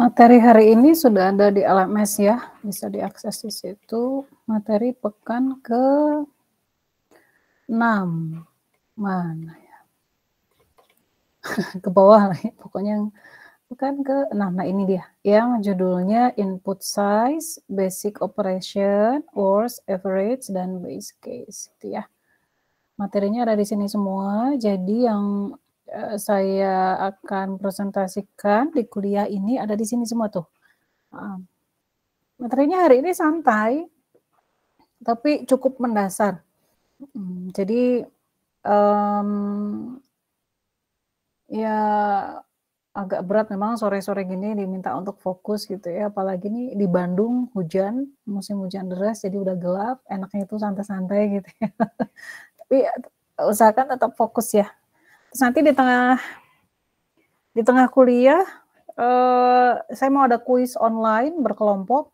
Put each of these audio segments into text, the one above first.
Materi hari ini sudah ada di LMS ya, bisa diakses di situ. Materi pekan ke-6. Mana ya? Ke bawah lah ya, pokoknya pekan ke-6. Nah, ini dia, yang judulnya input size, basic operation, worst, average, dan base case, gitu ya. Materinya ada di sini semua, jadi yang saya akan presentasikan di kuliah ini ada di sini semua tuh. Materinya hari ini santai, tapi cukup mendasar. Jadi ya agak berat memang sore-sore gini diminta untuk fokus gitu ya, apalagi nih di Bandung hujan, musim hujan deras, jadi udah gelap, enaknya itu santai-santai gitu ya. Tapi usahakan tetap fokus ya. Terus nanti di tengah kuliah, saya mau ada kuis online berkelompok,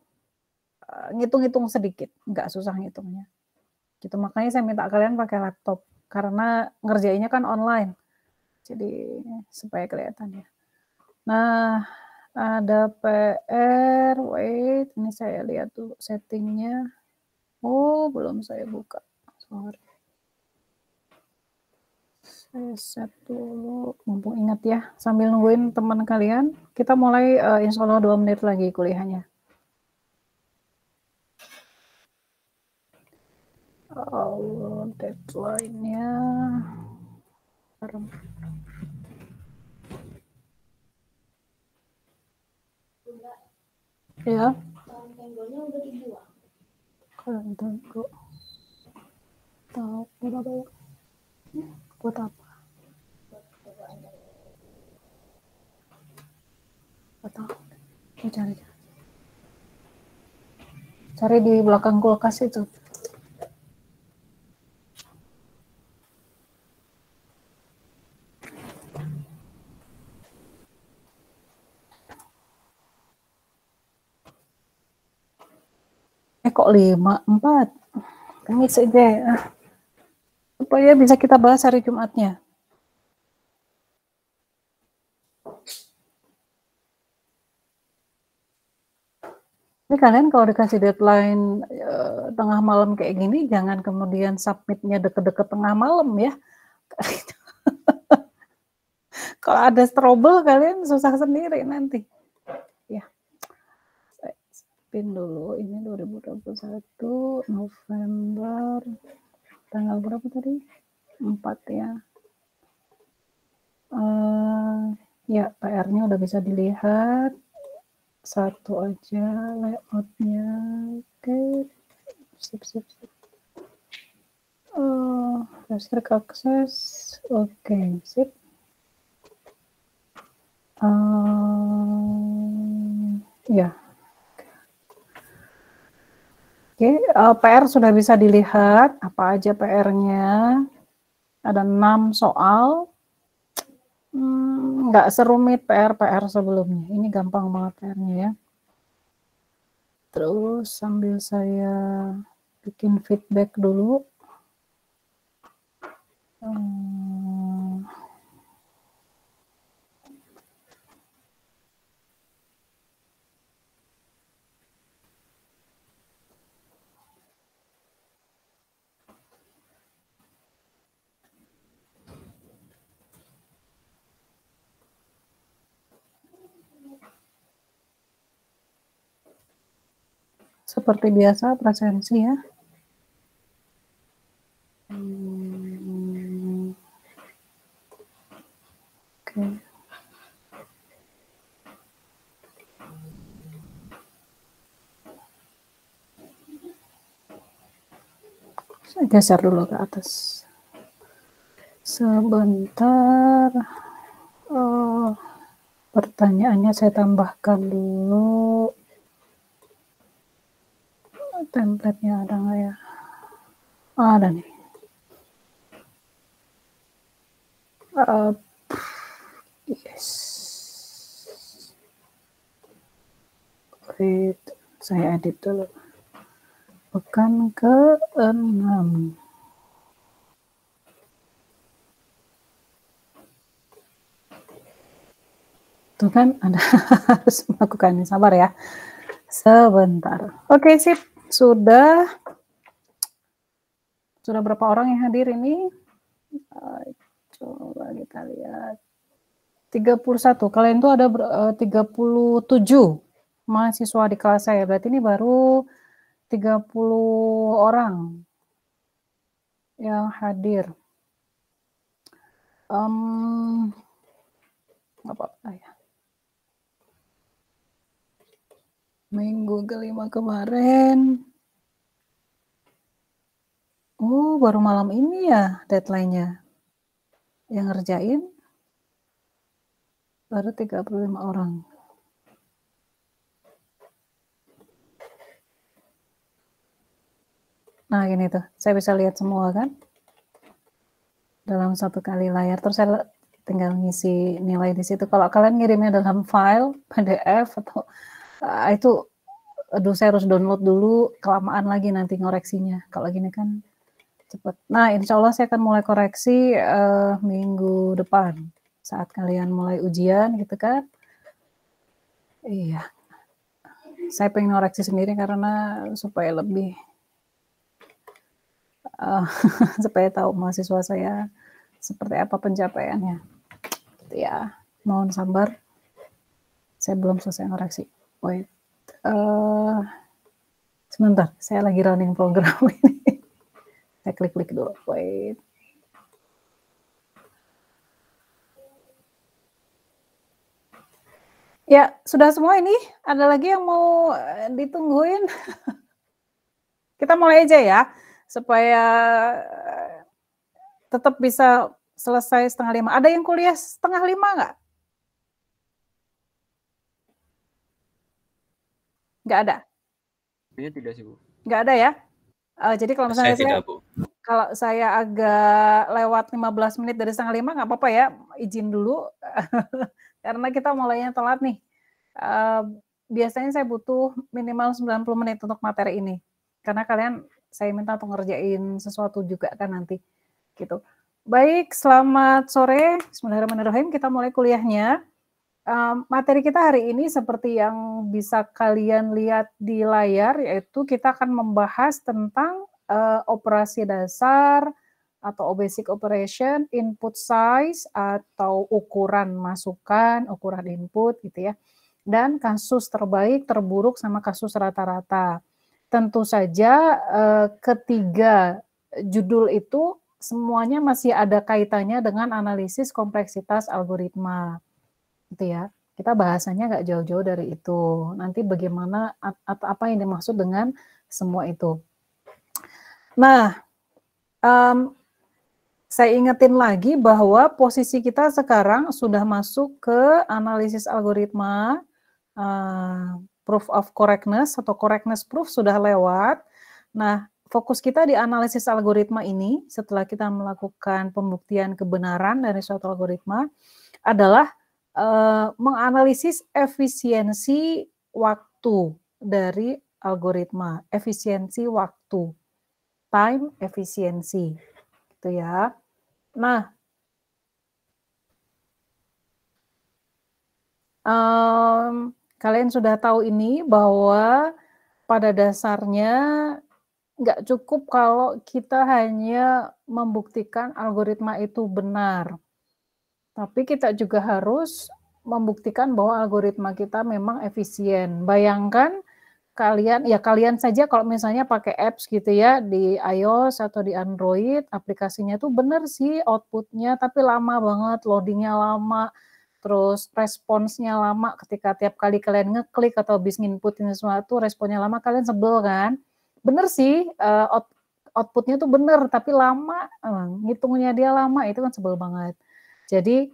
ngitung-ngitung sedikit, nggak susah ngitungnya. Gitu, makanya saya minta kalian pakai laptop, karena ngerjainnya kan online, jadi supaya kelihatan ya. Nah, ada PR, wait, ini saya lihat dulu settingnya. Oh, belum saya buka, sorry. Saya set dulu, mumpung ingat ya, sambil nungguin teman kalian, kita mulai insya Allah 2 menit lagi kuliahnya. Oh, deadline-nya. Ya. Tanggalnya udah dibuang. Kalian tunggu. Tahu berapa ya? Buat apa? Atau cari di belakang kulkas itu. Kok 5, 4? Ini saja supaya bisa kita bahas hari Jumatnya. Ini kalian kalau dikasih deadline tengah malam kayak gini, jangan kemudian submitnya deket-deket tengah malam ya. Kalau ada trouble kalian susah sendiri nanti. Ya, saya spin dulu. Ini 2021 November, tanggal berapa tadi? 4 ya. Ya, PR-nya udah bisa dilihat. Satu aja layoutnya. Oke, sip. Restrict access. Oke, sip. Ya. Oke, PR sudah bisa dilihat. Apa aja PR-nya? Ada 6 soal. Nggak serumit PR sebelumnya. Ini gampang banget PR-nya ya. Terus sambil saya bikin feedback dulu. Seperti biasa presensi ya. Oke. Saya geser dulu ke atas. Sebentar. Pertanyaannya saya tambahkan dulu. Template-nya ada nggak ya? Ada nih. Yes. Wait, saya edit dulu. Pekan ke-6. Tuh kan Anda harus melakukannya, sabar ya. Sebentar. Oke, sip. Sudah berapa orang yang hadir ini? Coba kita lihat. 31. Kalian tuh ada 37 mahasiswa di kelas saya. Berarti ini baru 30 orang yang hadir. Nggak apa-apa ya. Minggu kelima kemarin. Oh, baru malam ini ya deadline-nya. Yang ngerjain baru 35 orang. Nah, gini tuh. Saya bisa lihat semua kan? Dalam satu kali layar. Terus saya tinggal ngisi nilai di situ. Kalau kalian ngirimnya dalam file PDF atau itu, aduh, saya harus download dulu, kelamaan lagi nanti ngoreksinya. Kalau gini kan cepet. Nah, insya Allah saya akan mulai koreksi minggu depan saat kalian mulai ujian gitu kan. Iya, saya pengen ngoreksi sendiri karena supaya lebih supaya tahu mahasiswa saya seperti apa pencapaiannya. Gitu ya. Mohon sabar. Saya belum selesai ngoreksi. Wait. Sebentar, saya lagi running program ini. Saya klik-klik dulu. Wait. Ya, sudah semua ini. Ada lagi yang mau ditungguin? Kita mulai aja ya, supaya tetap bisa selesai 4:30. Ada yang kuliah 4:30 nggak? Nggak ada? Kayaknya tidak sih, Bu. Nggak ada ya? Jadi kalau misalnya Saya tidak, Bu. kalau saya agak lewat 15 menit dari 4:30 nggak apa-apa ya, izin dulu. Karena kita mulainya telat nih. Biasanya saya butuh minimal 90 menit untuk materi ini. Karena kalian saya minta untuk ngerjain sesuatu juga kan nanti. Gitu. Baik, selamat sore. Bismillahirrahmanirrahim. Kita mulai kuliahnya. Materi kita hari ini seperti yang bisa kalian lihat di layar, yaitu kita akan membahas tentang operasi dasar atau basic operation, input size atau ukuran masukan, ukuran input gitu ya, dan kasus terbaik, terburuk, sama kasus rata-rata. Tentu saja ketiga judul itu semuanya masih ada kaitannya dengan analisis kompleksitas algoritma. Gitu ya. Kita bahasanya nggak jauh-jauh dari itu. Nanti bagaimana atau apa yang dimaksud dengan semua itu. Nah, saya ingetin lagi bahwa posisi kita sekarang sudah masuk ke analisis algoritma, proof of correctness atau correctness proof sudah lewat. Nah, fokus kita di analisis algoritma ini setelah kita melakukan pembuktian kebenaran dari suatu algoritma adalah menganalisis efisiensi waktu dari algoritma, efisiensi waktu, time efisiensi, gitu ya. Nah, kalian sudah tahu ini bahwa pada dasarnya nggak cukup kalau kita hanya membuktikan algoritma itu benar. Tapi kita juga harus membuktikan bahwa algoritma kita memang efisien. Bayangkan kalian saja kalau misalnya pakai apps gitu ya di iOS atau di Android, aplikasinya tuh bener sih outputnya, tapi lama banget, loadingnya lama, terus responsnya lama ketika tiap kali kalian ngeklik atau habis nginputin sesuatu, responnya lama, kalian sebel kan? Bener sih, outputnya tuh bener, tapi lama, ngitungnya dia lama, itu kan sebel banget. Jadi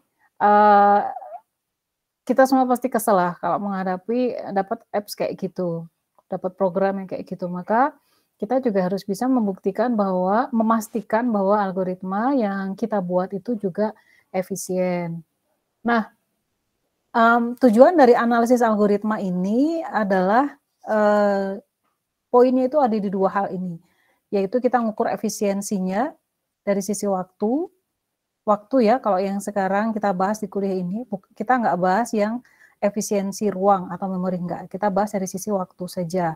kita semua pasti kesel lah kalau menghadapi dapat apps kayak gitu, dapat program yang kayak gitu. Maka kita juga harus bisa membuktikan bahwa, memastikan bahwa algoritma yang kita buat itu juga efisien. Nah, tujuan dari analisis algoritma ini adalah poinnya itu ada di dua hal ini, yaitu kita ngukur efisiensinya dari sisi waktu ya, kalau yang sekarang kita bahas di kuliah ini, kita nggak bahas yang efisiensi ruang atau memori, enggak. Kita bahas dari sisi waktu saja.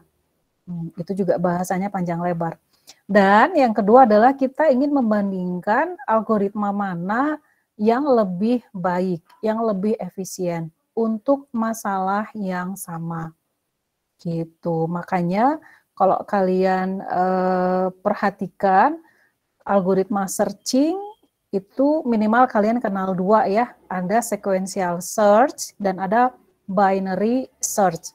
Itu juga bahasanya panjang lebar. Dan yang kedua adalah kita ingin membandingkan algoritma mana yang lebih baik, yang lebih efisien untuk masalah yang sama. Gitu. Makanya kalau kalian perhatikan algoritma searching itu minimal kalian kenal dua ya, ada sequential search dan ada binary search.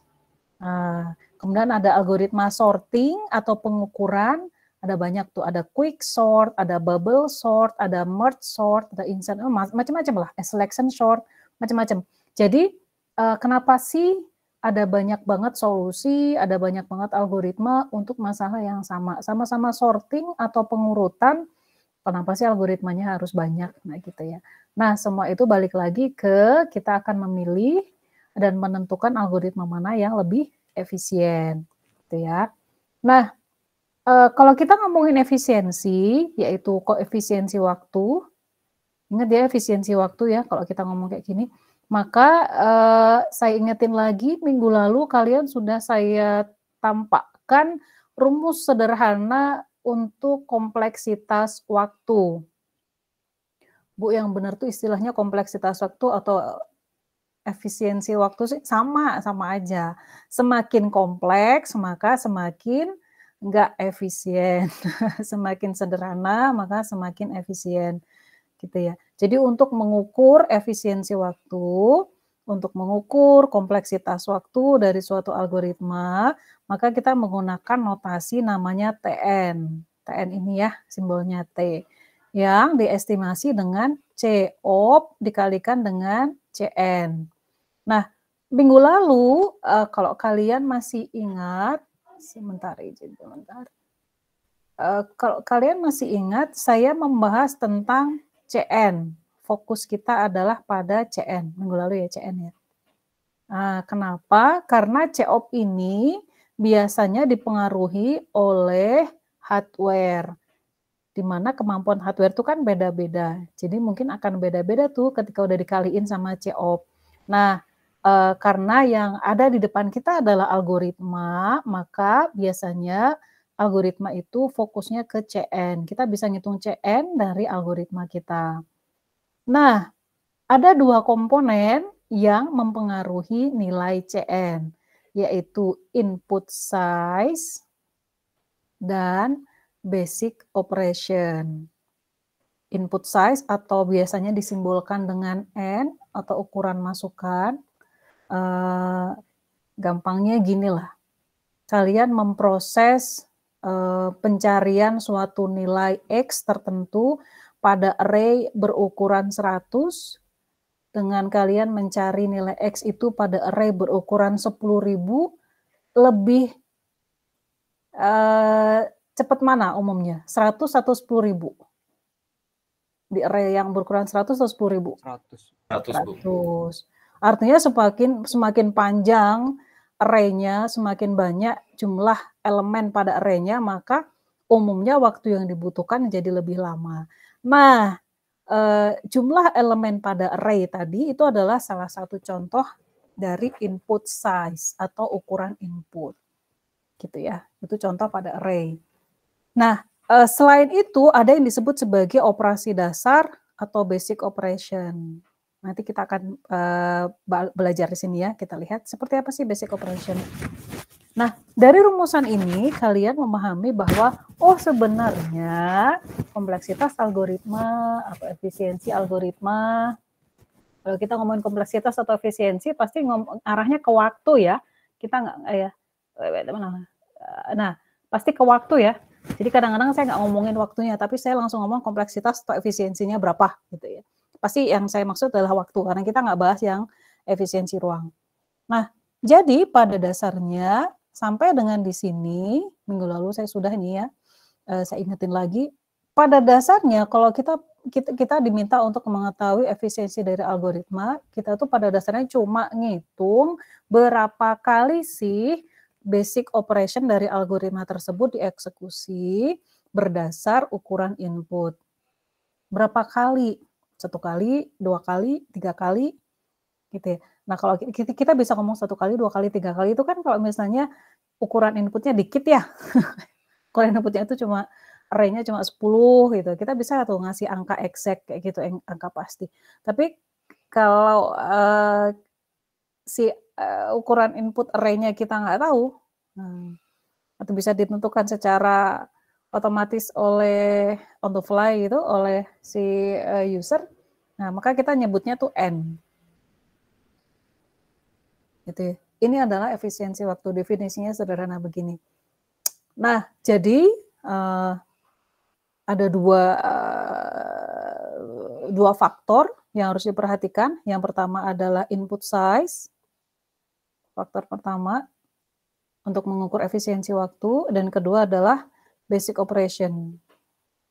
Nah, kemudian ada algoritma sorting atau pengukuran, ada banyak tuh, ada quick sort, ada bubble sort, ada merge sort, ada insert, macam-macam lah, selection sort, macam-macam. Jadi kenapa sih ada banyak banget solusi, ada banyak banget algoritma untuk masalah yang sama-sama sorting atau pengurutan? Kenapa sih algoritmanya harus banyak? Nah gitu ya. Nah semua itu balik lagi ke kita akan memilih dan menentukan algoritma mana yang lebih efisien, gitu ya. Nah kalau kita ngomongin efisiensi, yaitu koefisiensi waktu, ingat ya efisiensi waktu ya kalau kita ngomong kayak gini, maka saya ingetin lagi minggu lalu kalian sudah saya tampakkan rumus sederhana untuk kompleksitas waktu. Bu, yang benar tuh istilahnya kompleksitas waktu atau efisiensi waktu sih sama aja. Semakin kompleks maka semakin nggak efisien. Semakin sederhana maka semakin efisien. Gitu ya. Jadi untuk mengukur efisiensi waktu, untuk mengukur kompleksitas waktu dari suatu algoritma, maka kita menggunakan notasi namanya TN. TN ini ya, simbolnya T. Yang diestimasi dengan COP dikalikan dengan CN. Nah, minggu lalu, kalau kalian masih ingat, sebentar. Kalau kalian masih ingat, saya membahas tentang CN. Fokus kita adalah pada CN. Minggu lalu ya CN ya. Nah, kenapa? Karena COP ini biasanya dipengaruhi oleh hardware. Di mana kemampuan hardware itu kan beda-beda. Jadi mungkin akan beda-beda tuh ketika udah dikaliin sama COP. Nah, karena yang ada di depan kita adalah algoritma, maka biasanya algoritma itu fokusnya ke CN. Kita bisa ngitung CN dari algoritma kita. Nah, ada dua komponen yang mempengaruhi nilai CN, yaitu input size dan basic operation. Input size atau biasanya disimbolkan dengan N atau ukuran masukan. Gampangnya gini lah, kalian memproses pencarian suatu nilai X tertentu pada array berukuran 100 dengan kalian mencari nilai X itu pada array berukuran 10.000, lebih cepat mana umumnya? 100 atau 10.000? Di array yang berukuran 100 atau 10.000? 100. Artinya semakin panjang array-nya, semakin banyak jumlah elemen pada array-nya, maka umumnya waktu yang dibutuhkan jadi lebih lama. Nah, jumlah elemen pada array tadi itu adalah salah satu contoh dari input size atau ukuran input. Gitu ya, itu contoh pada array. Nah, selain itu ada yang disebut sebagai operasi dasar atau basic operation. Nanti kita akan belajar di sini ya, kita lihat seperti apa sih basic operation. Nah, dari rumusan ini kalian memahami bahwa sebenarnya kompleksitas algoritma atau efisiensi algoritma, kalau kita ngomongin kompleksitas atau efisiensi pasti arahnya ke waktu ya. Kita nggak ya. Nah, pasti ke waktu ya. Jadi kadang-kadang saya nggak ngomongin waktunya, tapi saya langsung ngomong kompleksitas atau efisiensinya berapa gitu ya. Pasti yang saya maksud adalah waktu, karena kita nggak bahas yang efisiensi ruang. Nah, jadi pada dasarnya sampai dengan di sini, minggu lalu saya sudah nih ya, saya ingetin lagi, pada dasarnya kalau kita diminta untuk mengetahui efisiensi dari algoritma, kita tuh pada dasarnya cuma ngitung berapa kali sih basic operation dari algoritma tersebut dieksekusi berdasar ukuran input. Berapa kali? 1 kali, 2 kali, 3 kali, gitu ya. Nah, kalau kita bisa ngomong 1 kali, 2 kali, 3 kali itu kan kalau misalnya ukuran inputnya dikit ya. Ukuran inputnya itu cuma array-nya cuma 10 gitu. Kita bisa tuh ngasih angka exact kayak gitu, angka pasti. Tapi kalau ukuran input array-nya kita nggak tahu, atau bisa ditentukan secara otomatis oleh on the fly gitu oleh si user, nah maka kita nyebutnya tuh N. Gitu ya. Ini adalah efisiensi waktu, definisinya sederhana begini. Nah, jadi ada dua faktor yang harus diperhatikan. Yang pertama adalah input size, faktor pertama untuk mengukur efisiensi waktu, dan kedua adalah basic operation.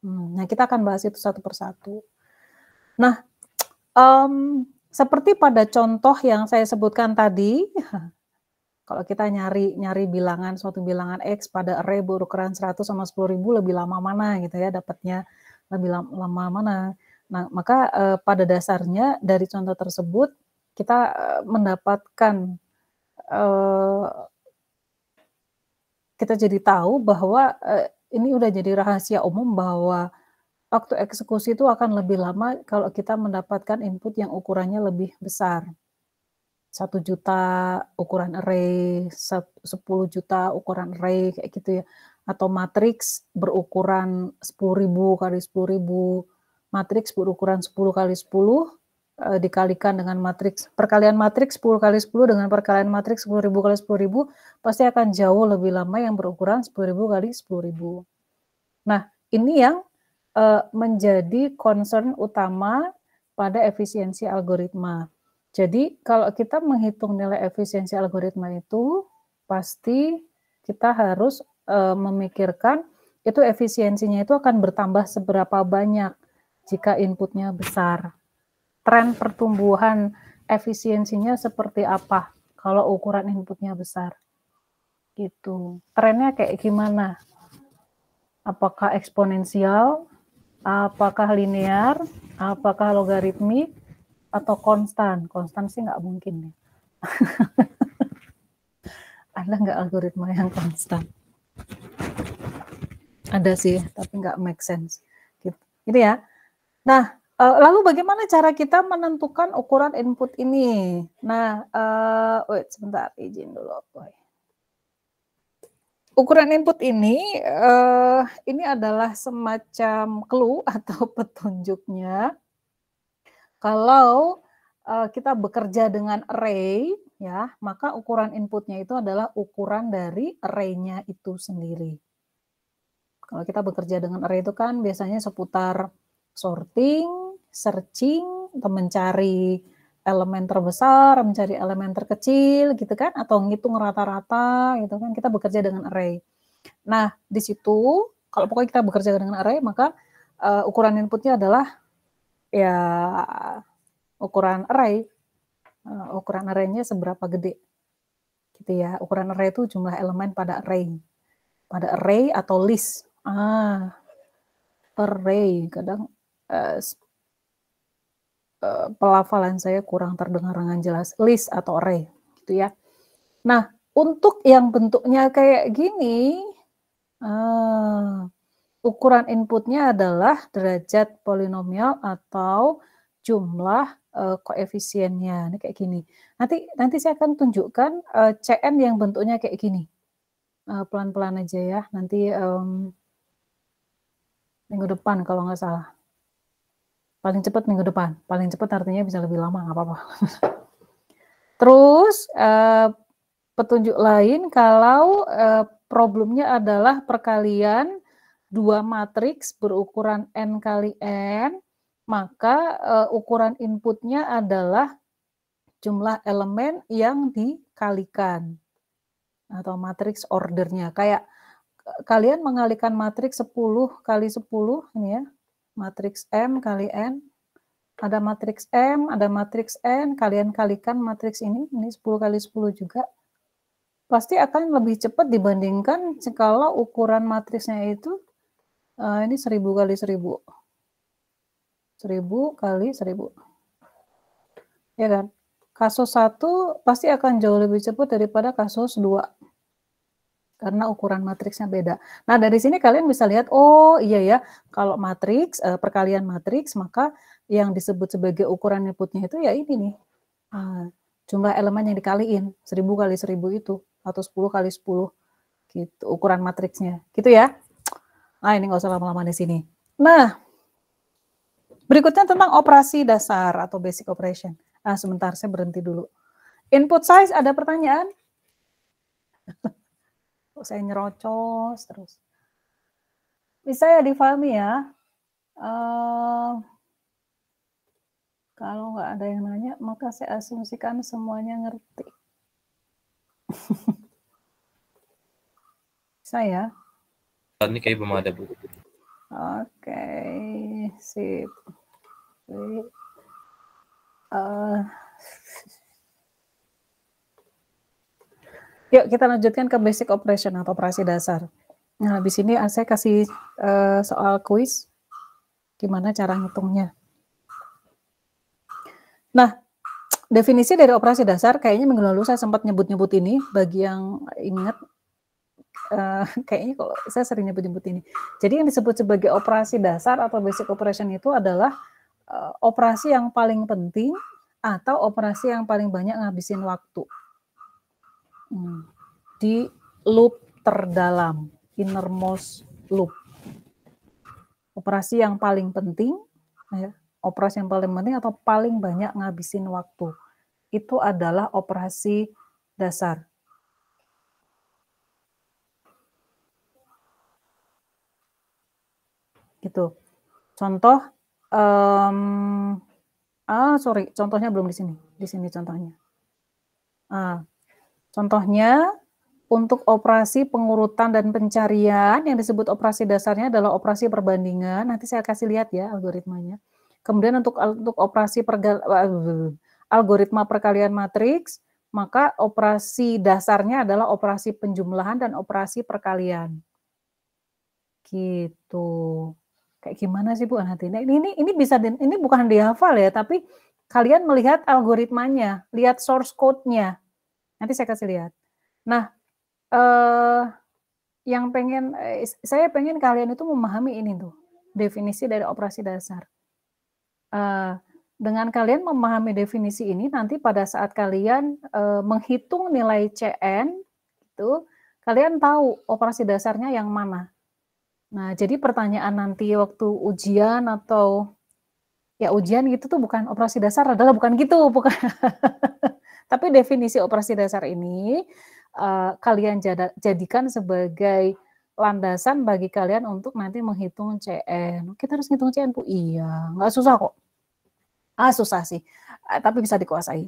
Nah, kita akan bahas itu satu persatu. Nah, seperti pada contoh yang saya sebutkan tadi, kalau kita nyari bilangan, suatu bilangan X pada array berukuran 100 sama 10.000 lebih lama mana gitu ya, dapatnya lebih lama mana. Nah, maka pada dasarnya dari contoh tersebut kita mendapatkan kita jadi tahu bahwa ini udah jadi rahasia umum bahwa waktu eksekusi itu akan lebih lama kalau kita mendapatkan input yang ukurannya lebih besar. 1 juta ukuran array, 10 juta ukuran array, kayak gitu ya. Atau matriks berukuran 10.000 kali 10.000, matriks berukuran 10 kali 10, dikalikan dengan matriks, perkalian matriks 10 kali 10 dengan perkalian matriks 10.000 kali 10.000, pasti akan jauh lebih lama yang berukuran 10.000 kali 10.000. Nah, ini yang menjadi concern utama pada efisiensi algoritma. Jadi kalau kita menghitung nilai efisiensi algoritma itu, pasti kita harus memikirkan itu efisiensinya itu akan bertambah seberapa banyak jika inputnya besar. Tren pertumbuhan efisiensinya seperti apa kalau ukuran inputnya besar. Gitu. Trennya kayak gimana? Apakah eksponensial? Apakah linear? Apakah logaritmik? Atau konstan? Konstan sih nggak mungkin ya. Ada nggak algoritma yang konstan? Ada sih, tapi nggak make sense. Gitu ya. Nah, lalu bagaimana cara kita menentukan ukuran input ini? Nah, wait sebentar, izin dulu. Ukuran input ini adalah semacam clue atau petunjuknya. Kalau kita bekerja dengan array, ya, maka ukuran inputnya itu adalah ukuran dari array-nya itu sendiri. Kalau kita bekerja dengan array itu kan biasanya seputar sorting, searching, atau mencari elemen terbesar, mencari elemen terkecil, gitu kan, atau ngitung rata-rata, gitu kan, kita bekerja dengan array. Nah, di situ, kalau pokoknya kita bekerja dengan array, maka ukuran inputnya adalah ya ukuran array. Ukuran array-nya seberapa gede. Gitu ya. Ukuran array itu jumlah elemen pada array. Pada array atau list. Array. Kadang pelafalan saya kurang terdengar dengan jelas. List atau array. Gitu ya. Nah, untuk yang bentuknya kayak gini, ukuran inputnya adalah derajat polinomial atau jumlah koefisiennya. Ini kayak gini. Nanti saya akan tunjukkan CN yang bentuknya kayak gini. Pelan-pelan aja ya. Nanti minggu depan kalau nggak salah. Paling cepat minggu depan. Paling cepat artinya bisa lebih lama, nggak apa-apa. Terus petunjuk lain kalau problemnya adalah perkalian dua matriks berukuran N kali N, maka ukuran inputnya adalah jumlah elemen yang dikalikan atau matriks ordernya. Kayak kalian mengalikan matriks 10 kali 10 ini ya, matriks M kali N, ada matriks M, ada matriks N, kalian kalikan matriks ini 10 kali 10 juga, pasti akan lebih cepat dibandingkan kalau ukuran matriksnya itu ini 1000 kali 1000. 1000 kali 1000. Ya kan? kasus 1 pasti akan jauh lebih cepat daripada kasus 2. Karena ukuran matriksnya beda. Nah, dari sini kalian bisa lihat, oh iya ya, kalau matriks, perkalian matriks, maka yang disebut sebagai ukuran inputnya itu ya ini nih, jumlah elemen yang dikaliin, 1000 kali 1000 itu, atau 10 kali 10, gitu, ukuran matriksnya, gitu ya. Nah, ini nggak usah lama-lama di sini. Nah, berikutnya tentang operasi dasar atau basic operation. Sebentar, saya berhenti dulu. Input size, ada pertanyaan? Saya nyerocos terus. Bisa ya difahami ya. Kalau nggak ada yang nanya, maka saya asumsikan semuanya ngerti. Saya. Ini kayak belum ada, Bu. Oke, sip. Yuk kita lanjutkan ke basic operation atau operasi dasar. Nah, habis ini saya kasih soal kuis, gimana cara ngitungnya. Nah, definisi dari operasi dasar, kayaknya minggu lalu saya sempat nyebut-nyebut ini, bagi yang ingat, kayaknya kok saya sering nyebut-nyebut ini. Jadi yang disebut sebagai operasi dasar atau basic operation itu adalah operasi yang paling penting atau operasi yang paling banyak ngabisin waktu. Di loop terdalam, innermost loop. Operasi yang paling penting, ya, operasi yang paling penting atau paling banyak ngabisin waktu, itu adalah operasi dasar. Gitu. Contoh, contohnya belum di sini. Di sini contohnya. Contohnya, untuk operasi pengurutan dan pencarian, yang disebut operasi dasarnya adalah operasi perbandingan. Nanti saya kasih lihat ya algoritmanya. Kemudian untuk operasi algoritma perkalian matriks, maka operasi dasarnya adalah operasi penjumlahan dan operasi perkalian. Gitu. Kayak gimana sih Bu Anhati? Ini bisa, ini bukan dihafal ya, tapi kalian melihat algoritmanya, lihat source code-nya. Nanti saya kasih lihat. Nah, saya pengen kalian itu memahami ini tuh, definisi dari operasi dasar. Dengan kalian memahami definisi ini, nanti pada saat kalian menghitung nilai CN, itu kalian tahu operasi dasarnya yang mana. Nah, jadi pertanyaan nanti waktu ujian atau ya ujian gitu tuh bukan operasi dasar adalah bukan gitu, bukan. Tapi definisi operasi dasar ini kalian jadikan sebagai landasan bagi kalian untuk nanti menghitung CN. Kita harus ngitung CN, Bu. Iya, nggak susah kok. Susah sih, tapi bisa dikuasai.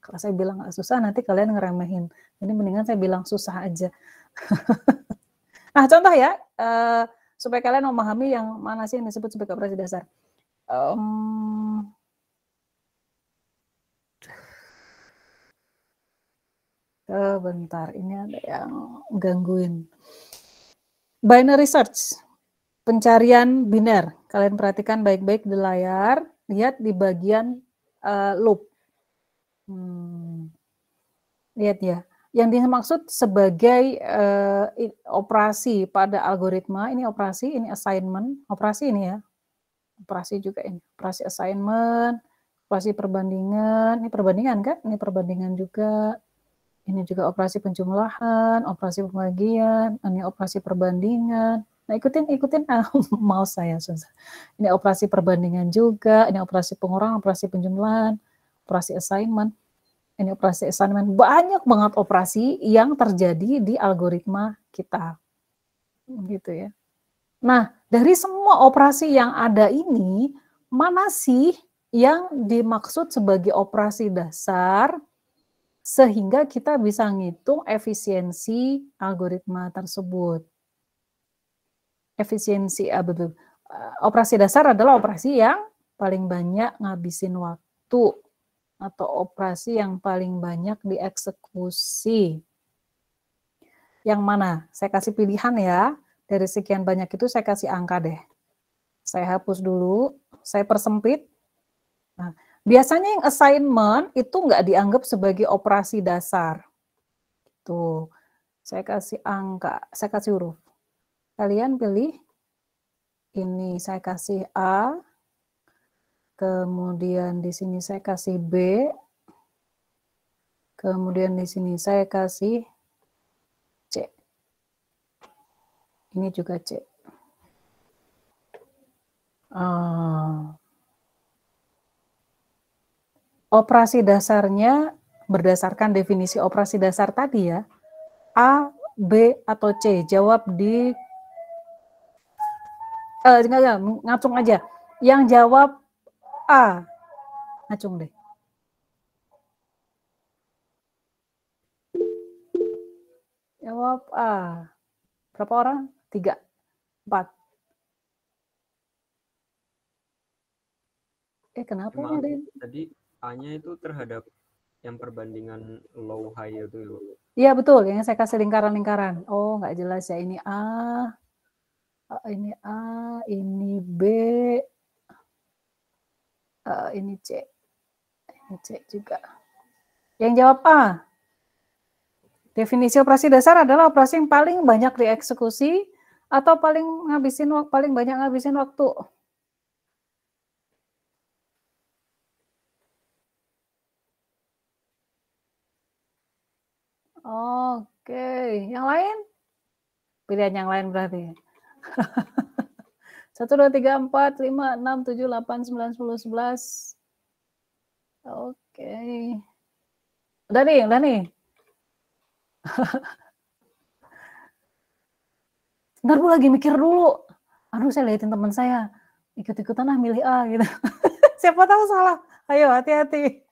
Kalau saya bilang nggak susah, nanti kalian ngeremehin. Ini mendingan saya bilang susah aja. Nah, contoh ya, supaya kalian memahami yang mana sih yang disebut sebagai operasi dasar. Bentar, ini ada yang gangguin. Binary search, pencarian biner. Kalian perhatikan baik-baik di layar, lihat di bagian loop. Lihat ya, yang dimaksud sebagai operasi pada algoritma, ini operasi, ini assignment, operasi ini ya, operasi juga ini, operasi assignment, operasi perbandingan, ini perbandingan kan, ini perbandingan juga. Ini juga operasi penjumlahan, operasi pembagian, ini operasi perbandingan. Nah, ikutin mau saya susah. Ini operasi perbandingan juga, ini operasi pengurangan, operasi penjumlahan, operasi assignment. Ini operasi assignment. Banyak banget operasi yang terjadi di algoritma kita. Gitu ya. Nah, dari semua operasi yang ada ini, mana sih yang dimaksud sebagai operasi dasar sehingga kita bisa ngitung efisiensi algoritma tersebut. Efisiensi operasi dasar adalah operasi yang paling banyak ngabisin waktu atau operasi yang paling banyak dieksekusi. Yang mana? Saya kasih pilihan ya. Dari sekian banyak itu saya kasih angka deh. Saya hapus dulu, saya persempit. Nah, Biasanya yang assignment itu nggak dianggap sebagai operasi dasar. Tuh, saya kasih angka, saya kasih huruf. Kalian pilih ini, saya kasih A, kemudian di sini saya kasih B, kemudian di sini saya kasih C. Ini juga C. Operasi dasarnya berdasarkan definisi operasi dasar tadi ya, A, B, atau C. Jawab di enggak, ngacung aja. Yang jawab A, ngacung deh. Jawab A. Berapa orang? 3, 4. Kenapa Maaf, Din? tadi A-nya itu terhadap yang perbandingan low high itu ya, Bu? Iya betul, yang saya kasih lingkaran-lingkaran. Oh, nggak jelas ya, ini A, ini A, ini B, ini C. Ini C juga. Yang jawab A. Definisi operasi dasar adalah operasi yang paling banyak dieksekusi atau paling banyak ngabisin waktu. Oke, yang lain? Pilihan yang lain berarti. 1, 2, 3, 4, 5, 6, 7, 8, 9, 10, 11. Oke. Udah nih. Ntar Bu lagi mikir dulu. Aduh, saya liatin teman saya. Ikut-ikutan milih A gitu. Siapa tahu salah. Ayo, hati-hati.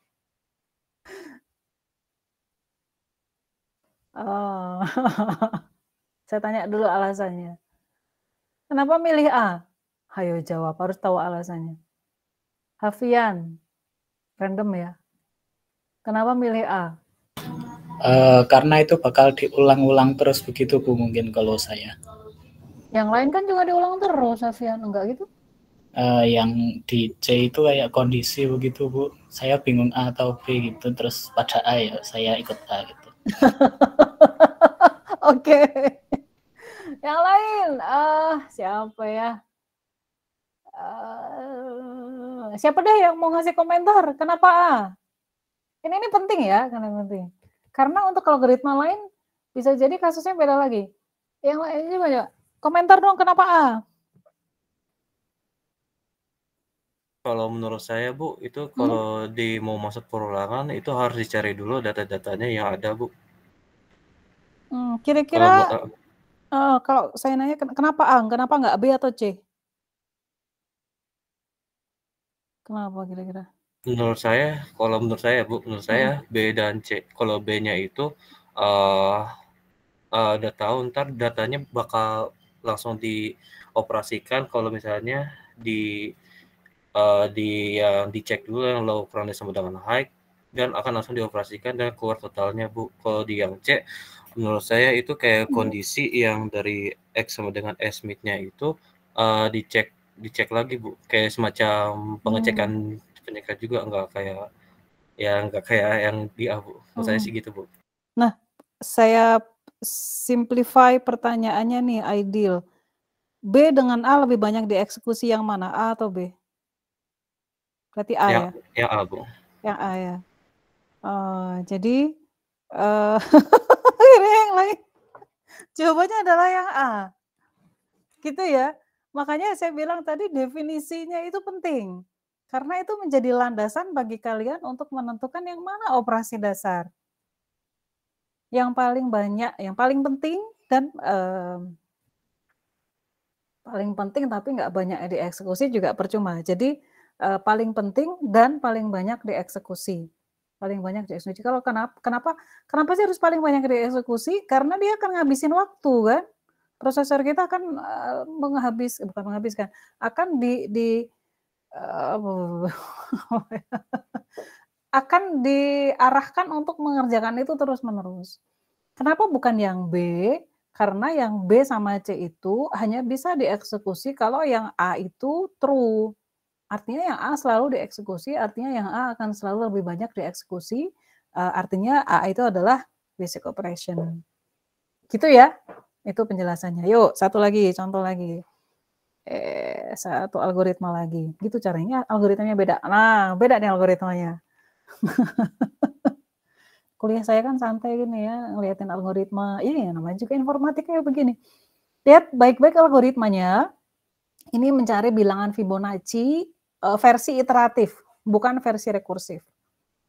Oh. Saya tanya dulu alasannya. Kenapa milih A? Ayo jawab, harus tahu alasannya. Hafian, random ya. Kenapa milih A? Karena itu bakal diulang-ulang terus begitu Bu, mungkin kalau saya. Yang lain kan juga diulang terus, Hafian, enggak gitu? Yang di C itu kayak kondisi begitu Bu. Saya bingung A atau B gitu, terus pada A ya saya ikut A gitu. Oke. Yang lain, siapa ya? Siapa deh yang mau ngasih komentar? Kenapa A? Ini penting ya, karena untuk algoritma lain bisa jadi kasusnya beda lagi. Yang lain juga ya. Komentar dong, kenapa A? Kalau menurut saya Bu, itu kalau mau masuk perorangan itu harus dicari dulu data-datanya yang ada Bu. Kira-kira kalau saya nanya kenapa A? Kenapa nggak B atau C? Kenapa kira-kira? Menurut saya Bu, B dan C. Kalau B-nya itu udah tahu ntar datanya bakal langsung dioperasikan kalau misalnya yang dicek dulu yang low kurang sama dengan high dan akan langsung dioperasikan dan keluar totalnya Bu. Kalau di yang C menurut saya itu kayak kondisi yang dari X sama dengan S mid-nya itu dicek lagi Bu, kayak semacam pengecekan juga, nggak kayak yang di A Bu. Menurut saya sih gitu Bu. Nah, saya simplify pertanyaannya nih, ideal. B dengan A lebih banyak dieksekusi yang mana, A atau B? Berarti A ya? Yang A Bu. Yang A ya. Jadi akhirnya yang lain jawabannya adalah yang A. Gitu ya. Makanya saya bilang tadi definisinya itu penting. Karena itu menjadi landasan bagi kalian untuk menentukan yang mana operasi dasar. Yang paling banyak, yang paling penting dan paling penting tapi nggak banyak dieksekusi juga percuma. Jadi paling penting dan paling banyak dieksekusi. Paling banyak dieksekusi. Kalau kenapa sih harus paling banyak dieksekusi? Karena dia akan ngabisin waktu kan. Prosesor kita akan akan diarahkan untuk mengerjakan itu terus-menerus. Kenapa bukan yang B? Karena yang B sama C itu hanya bisa dieksekusi kalau yang A itu true. Artinya yang A selalu dieksekusi, artinya yang A akan selalu lebih banyak dieksekusi, artinya A itu adalah basic operation. Gitu ya, itu penjelasannya. Yuk, satu lagi, contoh lagi. Satu algoritma lagi. Gitu caranya, algoritmanya beda. Nah, beda nih algoritmanya. Kuliah saya kan santai gini ya, ngeliatin algoritma. Iya, namanya juga informatika ya begini. Lihat baik-baik algoritmanya. Ini mencari bilangan Fibonacci versi iteratif, bukan versi rekursif.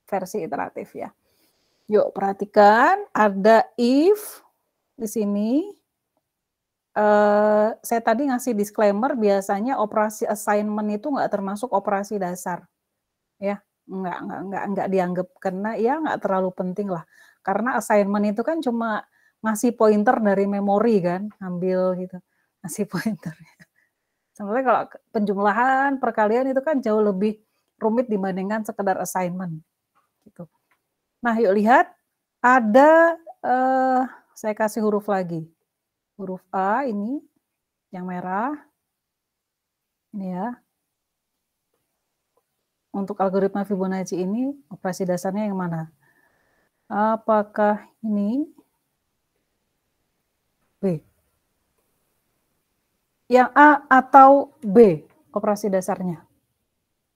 Versi iteratif ya. Yuk, perhatikan ada if di sini. Saya tadi ngasih disclaimer, biasanya operasi assignment itu nggak termasuk operasi dasar. Ya, nggak dianggap, karena ya nggak terlalu penting lah. Karena assignment itu kan cuma ngasih pointer dari memori kan, ambil gitu, ngasih pointer. Sebenarnya kalau penjumlahan, perkalian itu kan jauh lebih rumit dibandingkan sekedar assignment. Gitu. Nah, yuk lihat, ada, saya kasih huruf lagi. Huruf A ini, yang merah. Ini ya. Untuk algoritma Fibonacci ini, operasi dasarnya yang mana? Apakah ini B? Yang A atau B operasi dasarnya?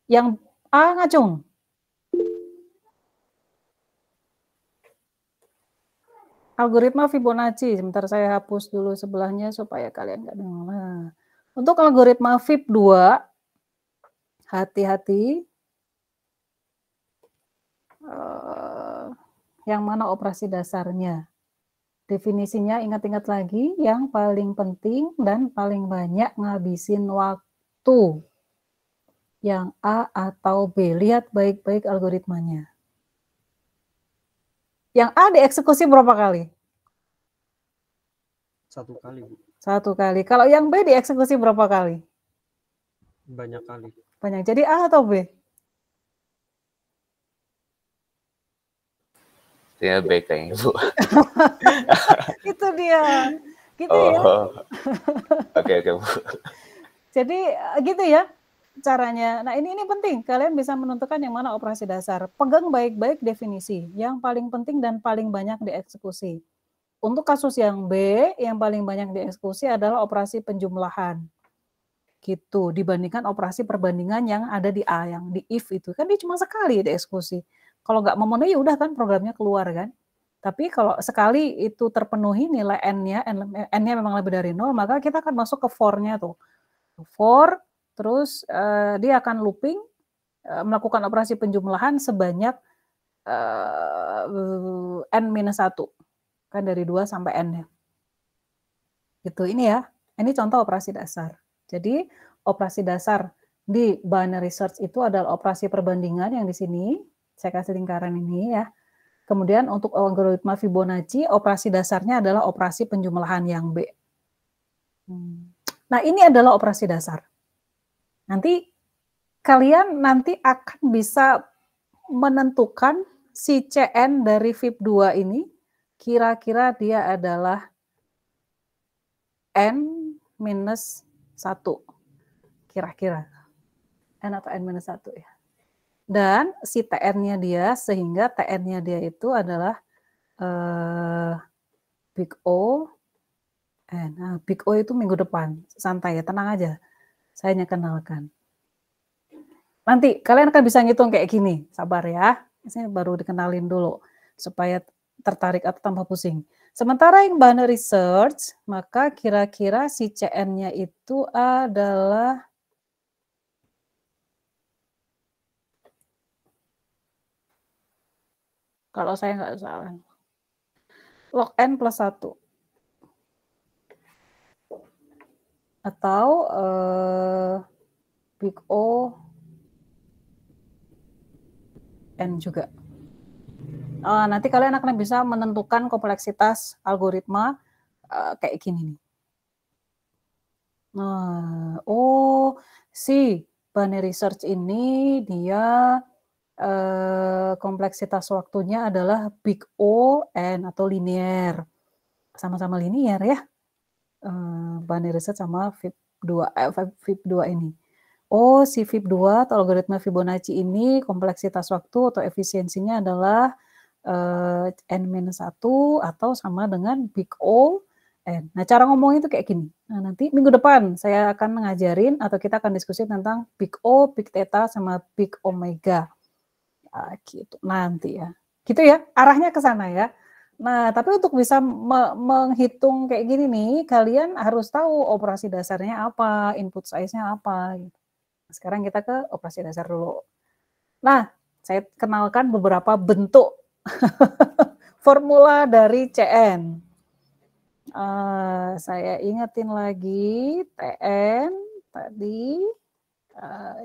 Yang A ngacung. Algoritma Fibonacci, sebentar saya hapus dulu sebelahnya supaya kalian nggak dengar. Nah, untuk algoritma Fib 2, hati-hati. Yang mana operasi dasarnya? Definisinya ingat-ingat lagi, yang paling penting dan paling banyak ngabisin waktu. Yang A atau B, lihat baik-baik algoritmanya. Yang A dieksekusi berapa kali? 1 kali, Bu. 1 kali. Kalau yang B dieksekusi berapa kali? Banyak kali. Banyak. Jadi A atau B? Dia B kayaknya, Bu. Itu dia. Gitu ya. Oke, Bu. Jadi gitu ya caranya. Nah, ini penting. Kalian bisa menentukan yang mana operasi dasar. Pegang baik-baik definisi. Yang paling penting dan paling banyak dieksekusi. Untuk kasus yang B, yang paling banyak dieksekusi adalah operasi penjumlahan. Gitu, dibandingkan operasi perbandingan yang ada di A, yang di if itu. Kan dia cuma sekali dieksekusi. Kalau nggak memenuhi, ya udah kan programnya keluar kan. Tapi kalau sekali itu terpenuhi nilai N-nya memang lebih dari 0, maka kita akan masuk ke for-nya tuh. For, terus dia akan looping, melakukan operasi penjumlahan sebanyak N-1. Kan dari 2 sampai N-nya. Gitu, ini ya. Ini contoh operasi dasar. Jadi, operasi dasar di binary search itu adalah operasi perbandingan yang di sini. Saya kasih lingkaran ini ya. Kemudian untuk algoritma Fibonacci, operasi dasarnya adalah operasi penjumlahan yang B. Nah, ini adalah operasi dasar. Nanti kalian akan bisa menentukan si CN dari Fib 2 ini, kira-kira dia adalah N-1. Kira-kira. N atau N-1 ya. Dan si TN-nya dia, sehingga TN-nya dia itu adalah Big O. Nah, Big O itu minggu depan. Santai ya, tenang aja. Saya hanya kenalkan. Nanti kalian akan bisa ngitung kayak gini. Sabar ya. Saya baru dikenalin dulu. Supaya tertarik atau tambah pusing. Sementara yang binary search, maka kira-kira si CN-nya itu adalah kalau saya nggak salah, log N plus 1. Atau Big O N juga. Nanti kalian akan bisa menentukan kompleksitas algoritma kayak gini nih. Si binary search ini dia kompleksitas waktunya adalah Big O, N atau linear. Sama-sama linear ya. Binary search sama Fib 2 ini. oh si FIB2 atau algoritma Fibonacci ini kompleksitas waktu atau efisiensinya adalah N-1 atau sama dengan Big O N. Nah, cara ngomongnya itu kayak gini. Nah, nanti minggu depan saya akan ngajarin atau kita akan diskusi tentang Big O, Big Theta, sama Big Omega. Gitu nanti ya. Gitu ya, arahnya ke sana ya. Nah, tapi untuk bisa menghitung kayak gini nih, kalian harus tahu operasi dasarnya apa, input size-nya apa. Gitu. Sekarang kita ke operasi dasar dulu. Nah, saya kenalkan beberapa bentuk formula dari CN. Saya ingetin lagi, TN tadi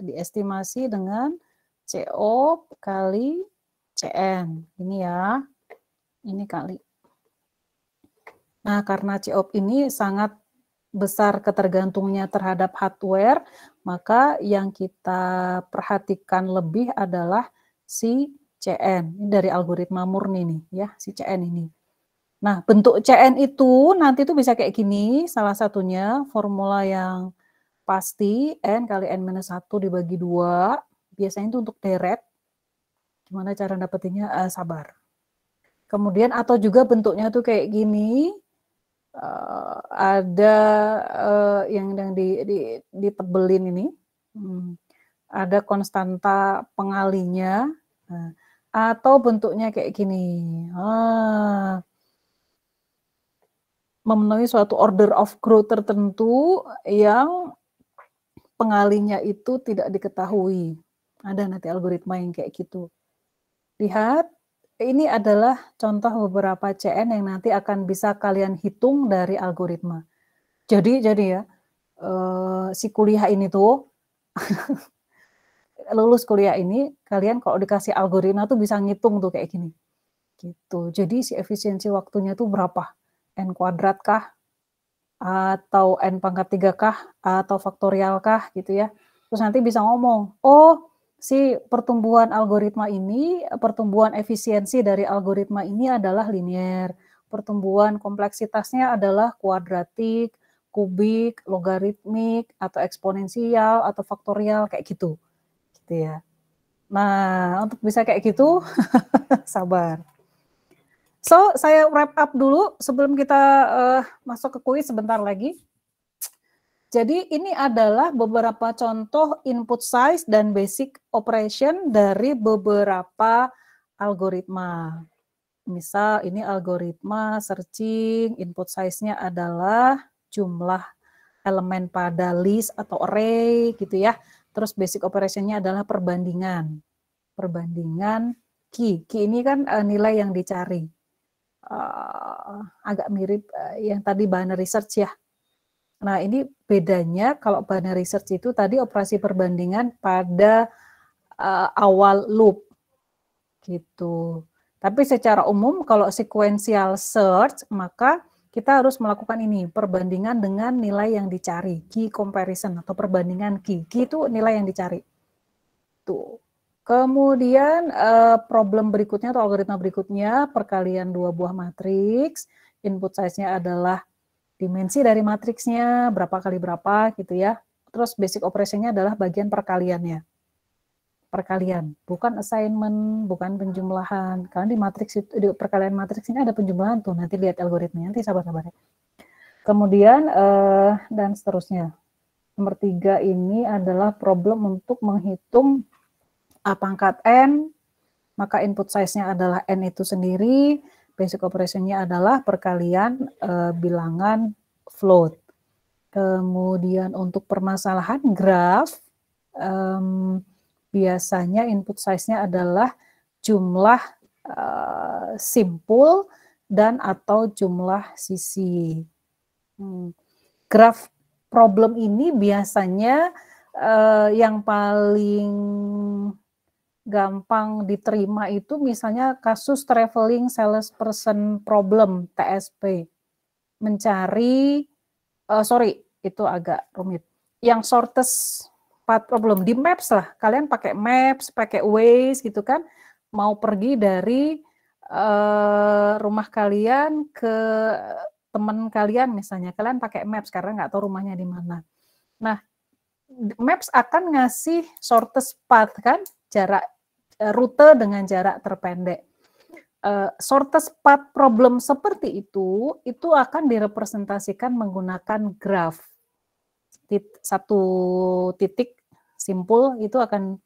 diestimasi dengan CO kali CN. Ini ya, ini kali. Nah, karena CO ini sangat besar ketergantungnya terhadap hardware, maka yang kita perhatikan lebih adalah si CN. Ini dari algoritma murni nih ya, si CN ini. Nah, bentuk CN itu nanti tuh bisa kayak gini, salah satunya formula yang pasti N kali N-1 dibagi 2, biasanya itu untuk deret. Gimana cara dapetinnya? Sabar. Kemudian atau juga bentuknya tuh kayak gini, ada yang ditebelin ini, ada konstanta pengalinya, atau bentuknya kayak gini, memenuhi suatu order of growth tertentu yang pengalinya itu tidak diketahui. Ada nanti algoritma yang kayak gitu. Lihat, ini adalah contoh beberapa CN yang nanti akan bisa kalian hitung dari algoritma. Jadi ya, si kuliah ini tuh, lulus kuliah ini, kalian kalau dikasih algoritma tuh bisa ngitung tuh kayak gini. Gitu. Jadi si efisiensi waktunya tuh berapa? N kuadrat kah? Atau N pangkat 3 kah? Atau faktorial kah? Gitu ya. Terus nanti bisa ngomong, oh si pertumbuhan algoritma ini, pertumbuhan efisiensi dari algoritma ini adalah linear. Pertumbuhan kompleksitasnya adalah kuadratik, kubik, logaritmik, atau eksponensial, atau faktorial, kayak gitu. Gitu ya. Nah, untuk bisa kayak gitu, sabar. So, saya wrap up dulu sebelum kita masuk ke kuis sebentar lagi. Jadi ini adalah beberapa contoh input size dan basic operation dari beberapa algoritma. Misal ini algoritma searching, input size-nya adalah jumlah elemen pada list atau array gitu ya. Terus basic operation-nya adalah perbandingan. Perbandingan key. Key ini kan nilai yang dicari. Agak mirip yang tadi binary search ya. Nah, ini bedanya kalau binary search itu tadi operasi perbandingan pada awal loop. Gitu. Tapi secara umum kalau sequential search, maka kita harus melakukan ini, perbandingan dengan nilai yang dicari, key comparison atau perbandingan key. Key itu nilai yang dicari. Tuh. Kemudian problem berikutnya atau algoritma berikutnya, perkalian dua buah matriks, input size-nya adalah dimensi dari matriksnya, berapa kali berapa gitu ya. Terus basic operation-nya adalah bagian perkaliannya. Perkalian, bukan assignment, bukan penjumlahan. Karena di matriks itu, di perkalian matriks ini ada penjumlahan tuh, nanti lihat algoritmanya, nanti sabar-sabar ya. Kemudian dan seterusnya. Nomor 3 ini adalah problem untuk menghitung A pangkat N, maka input size-nya adalah N itu sendiri, basic operation-nya adalah perkalian bilangan float. Kemudian untuk permasalahan graf, biasanya input size-nya adalah jumlah simpul dan atau jumlah sisi. Graf problem ini biasanya yang paling gampang diterima itu misalnya kasus traveling salesperson problem, TSP. Mencari, itu agak rumit. Yang shortest path problem di Maps lah. Kalian pakai Maps, pakai Waze gitu kan. Mau pergi dari rumah kalian ke teman kalian misalnya. Kalian pakai Maps karena nggak tahu rumahnya di mana. Nah, Maps akan ngasih shortest path kan, jarak rute dengan jarak terpendek. Shortest path problem seperti itu akan direpresentasikan menggunakan graf. Satu titik simpul itu akan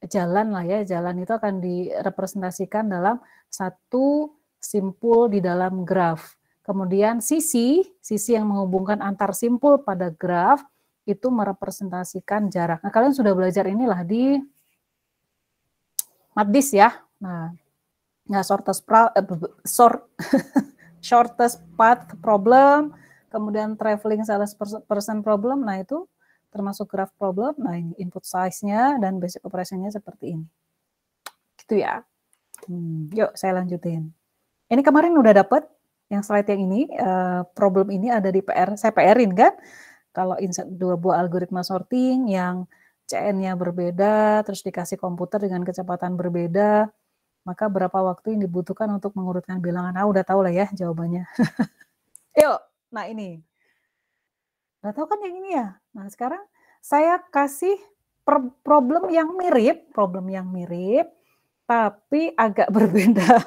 jalan lah ya, jalan itu akan direpresentasikan dalam satu simpul di dalam graf. Kemudian sisi yang menghubungkan antar simpul pada graf itu merepresentasikan jarak. Nah, kalian sudah belajar inilah di Matdis ya. Nah, shortest path problem, kemudian traveling salesperson problem, nah itu termasuk graph problem. Nah, ini input size-nya dan basic operation-nya seperti ini. Gitu ya. Yuk, saya lanjutin. Ini kemarin udah dapet yang slide yang ini, problem ini ada di PR, saya PR-in kan. Kalau insert 2 buah algoritma sorting yang CN-nya berbeda, terus dikasih komputer dengan kecepatan berbeda, maka berapa waktu yang dibutuhkan untuk mengurutkan bilangan? Udah tahu lah ya jawabannya. Yuk, nah ini. Udah tahu kan yang ini ya? Nah, sekarang saya kasih problem yang mirip, tapi agak berbeda.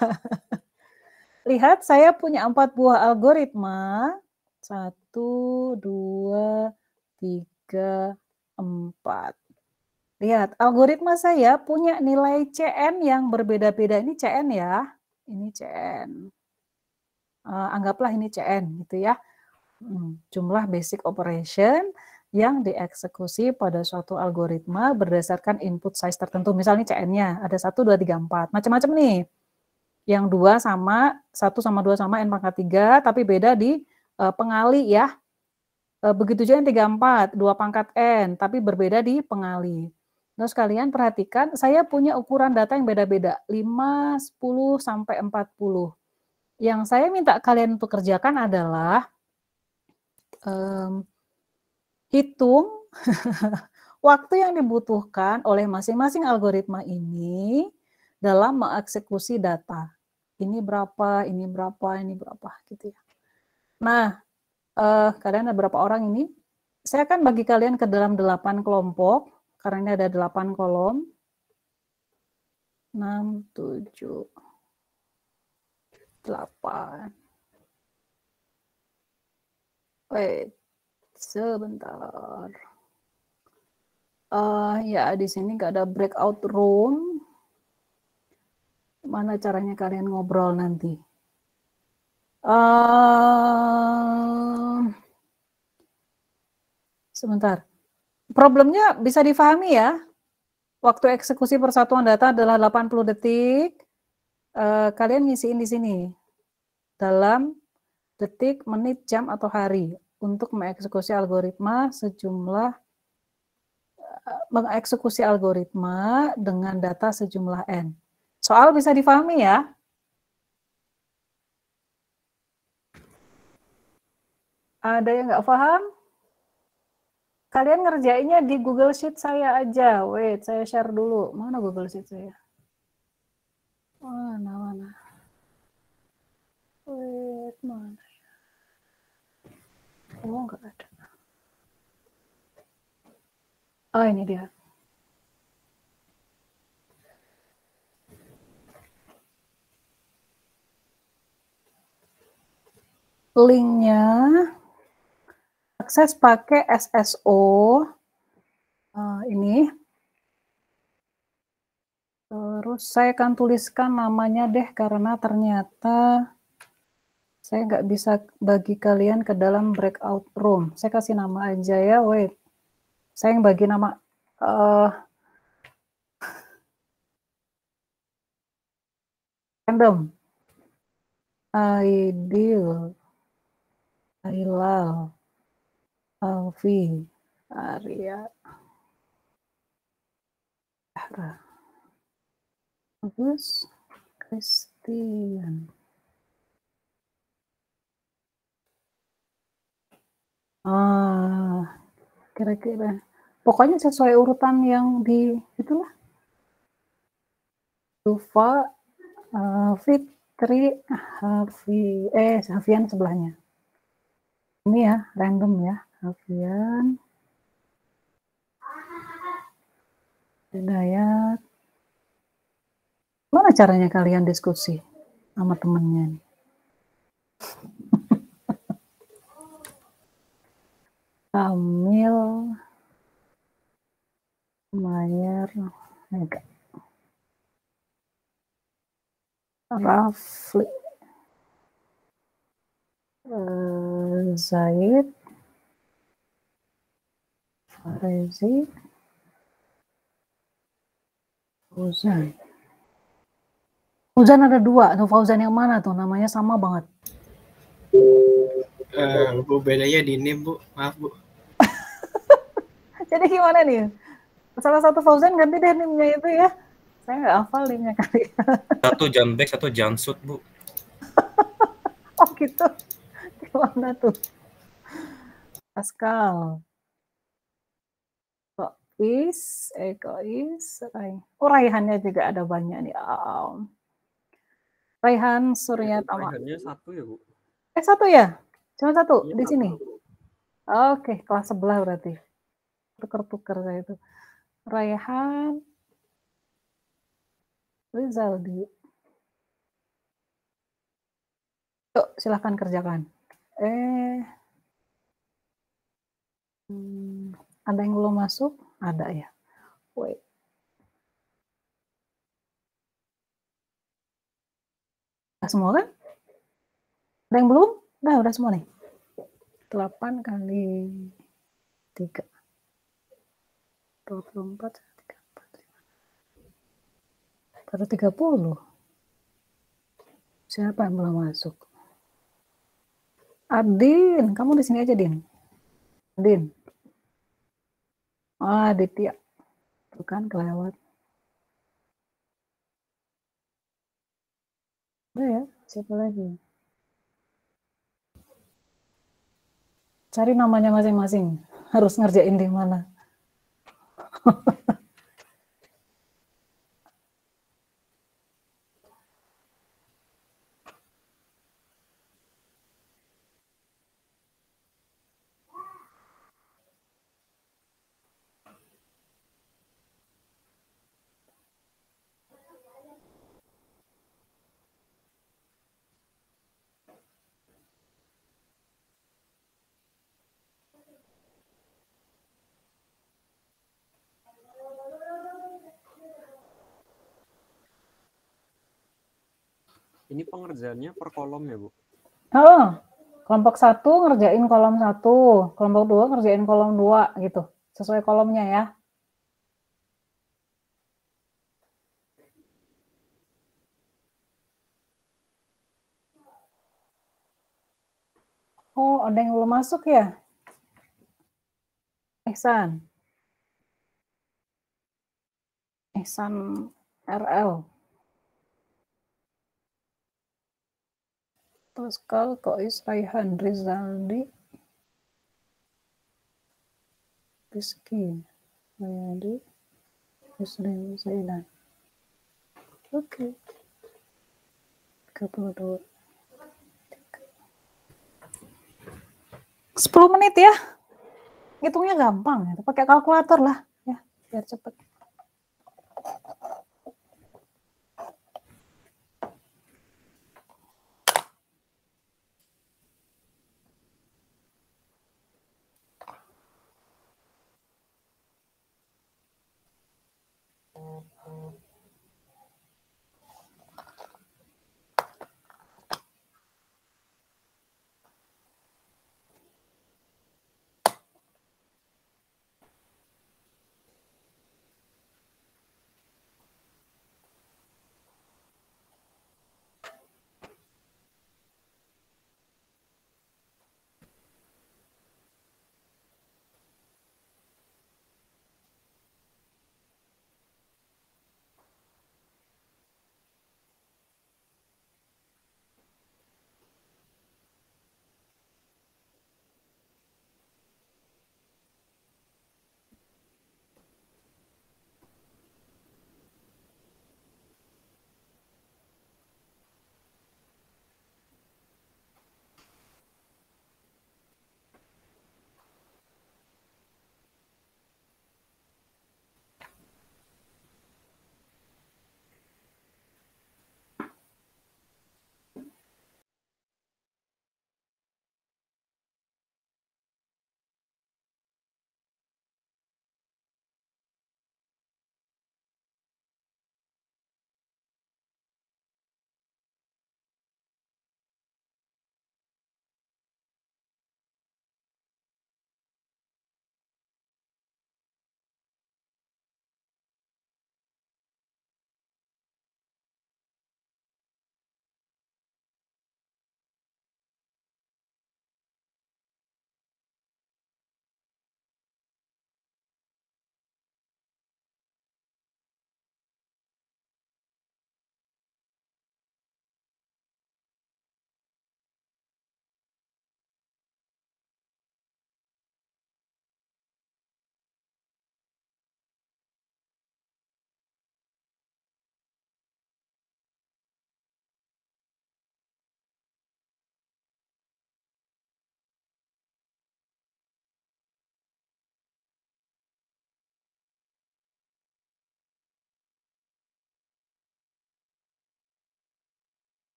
Lihat, saya punya 4 buah algoritma. 1, 2, 3, 4. Lihat, algoritma saya punya nilai CN yang berbeda-beda. Ini CN ya, ini CN. Anggaplah ini CN gitu ya. Jumlah basic operation yang dieksekusi pada suatu algoritma berdasarkan input size tertentu. Misalnya CN-nya ada 1, 2, 3, 4. Macam-macam nih. Yang 2 sama, 1 sama 2 sama N pangkat 3, tapi beda di pengali ya. Begitu juga yang 3, 4, 2 pangkat N, tapi berbeda di pengali. Terus kalian perhatikan, saya punya ukuran data yang beda-beda, 5, 10, sampai 40. Yang saya minta kalian untuk kerjakan adalah hitung waktu yang dibutuhkan oleh masing-masing algoritma ini dalam mengeksekusi data. Ini berapa, ini berapa, ini berapa, gitu ya. Nah, kalian ada berapa orang ini? Saya akan bagi kalian ke dalam 8 kelompok, karena ini ada 8 kolom. 6, 7, 8. Wait, sebentar. Ya, di sini nggak ada breakout room. Mana caranya kalian ngobrol nanti? Sebentar. Problemnya bisa difahami ya. Waktu eksekusi persatuan data adalah 80 detik. Kalian ngisiin di sini. Dalam detik, menit, jam, atau hari. Untuk mengeksekusi algoritma mengeksekusi algoritma dengan data sejumlah N. Soal bisa difahami ya. Ada yang nggak paham? Kalian ngerjainnya di Google Sheet saya aja. Wait, saya share dulu. Mana Google Sheet saya? Mana? Wait, mana? Oh, nggak ada. Oh, ini dia. Linknya akses pakai SSO ini. Terus saya akan tuliskan namanya deh karena ternyata saya nggak bisa bagi kalian ke dalam breakout room. Saya kasih nama aja ya. Wait, saya yang bagi nama. Random. Aidil, Ailal, Alfi, Arya, Zahra, Agus, Christian. Kira-kira. Pokoknya sesuai urutan yang di itulah. Tufa, Fitri, Hafian sebelahnya. Ini ya, random ya. Hafian, Hidayat. Mana caranya kalian diskusi sama temennya? Kamil, Mayer, Mega, Rafli, Zaid, Farezi, Fauzan. Fauzan ada dua, tuh Fauzan yang mana tuh? Namanya sama banget. Bu, bedanya di NIM, Bu. Maaf, Bu. Jadi gimana nih? Salah satu Fauzan ganti deh nimnya itu ya. Saya nggak hafal nimnya kali. Satu Janbek, satu Jansut, Bu. Oh gitu. Gimana tuh? Pascal. Ekois, oh Raihannya juga ada banyak nih. Raihan Surya Tama. Raihannya satu ya, Bu? Satu ya? Cuma satu Iya, di satu. sini. Oke, kelas sebelah berarti. Tuker-tuker saya itu. Raihan Rizaldi. Yuk, silahkan kerjakan. Ada yang belum masuk? Ada ya. Wait. Udah semua kan? Ada yang belum? Udah semua nih. 8 kali 3. 24, 34, 5. Baru 30. Siapa yang belum masuk? Adin, kamu di sini aja, Din. Adin. Aditya. Tuh kan kelewat. Udah ya, siapa lagi? Cari namanya masing-masing. Harus ngerjain di mana. Ini pengerjaannya per kolom ya, Bu? Kelompok 1 ngerjain kolom 1, kelompok 2 ngerjain kolom 2 gitu. Sesuai kolomnya ya. Oh, ada yang belum masuk ya? Ihsan RL. Pascal, Kois, Raihan, Rizaldi, Rizky, Mayadi, Muslim, Zaidan. Oke. 32. 10 menit ya. Hitungnya gampang ya. Pakai kalkulator lah ya, biar cepet.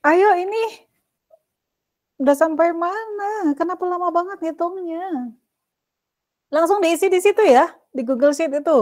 Ayo ini udah sampai mana? Kenapa lama banget hitungnya? Langsung diisi di situ ya, di Google Sheet itu.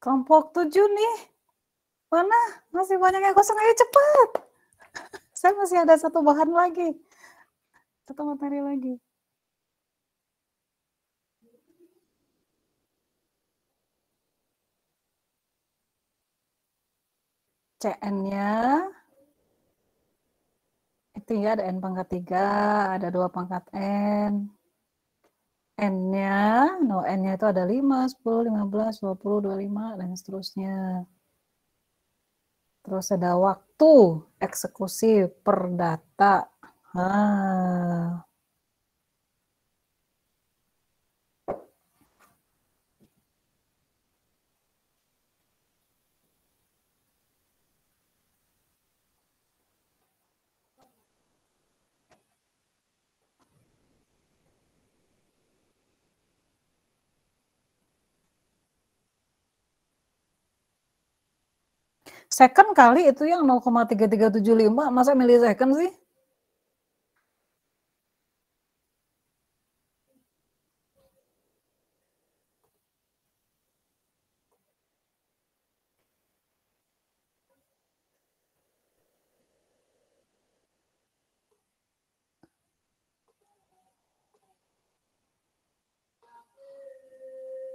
Kelompok 7 nih. Mana? Masih banyak yang kosong. Ayo cepat. Saya masih ada satu bahan lagi. Satu materi lagi. CN-nya itu ya ada N pangkat 3, ada 2 pangkat N. N-nya, N-nya itu ada 5, 10, 15, 20, 25, dan seterusnya. Terus ada waktu eksekusi per data. Second kali itu yang 0,3375, masa milisecond sih?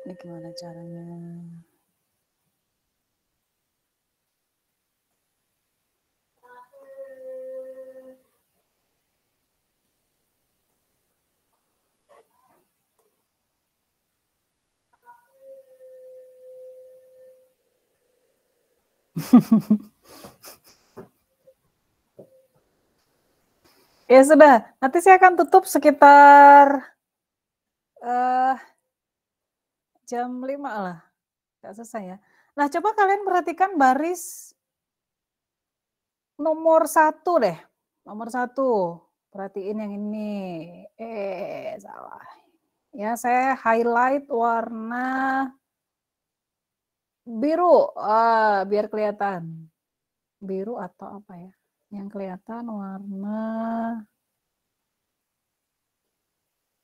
Ini gimana caranya? Ya sudah, nanti saya akan tutup sekitar jam 5 lah. Nggak selesai ya. Nah, coba kalian perhatikan baris nomor 1 deh. Nomor 1. Perhatiin yang ini. Salah. Ya, saya highlight warna biru. Biar kelihatan. Biru atau apa ya? Yang kelihatan warna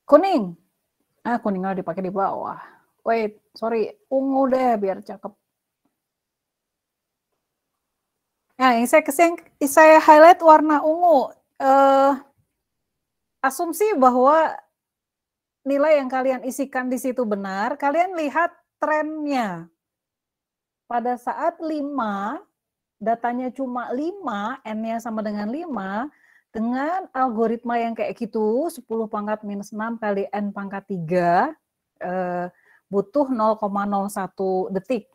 kuning. Kuning dipakai di bawah. Wait, sorry. Ungu deh biar cakep. Nah, yang saya highlight warna ungu. Asumsi bahwa nilai yang kalian isikan di situ benar, kalian lihat trennya. Pada saat 5, datanya cuma 5, N-nya sama dengan 5, dengan algoritma yang kayak gitu, 10 pangkat minus 6 kali N pangkat 3, butuh 0,01 detik.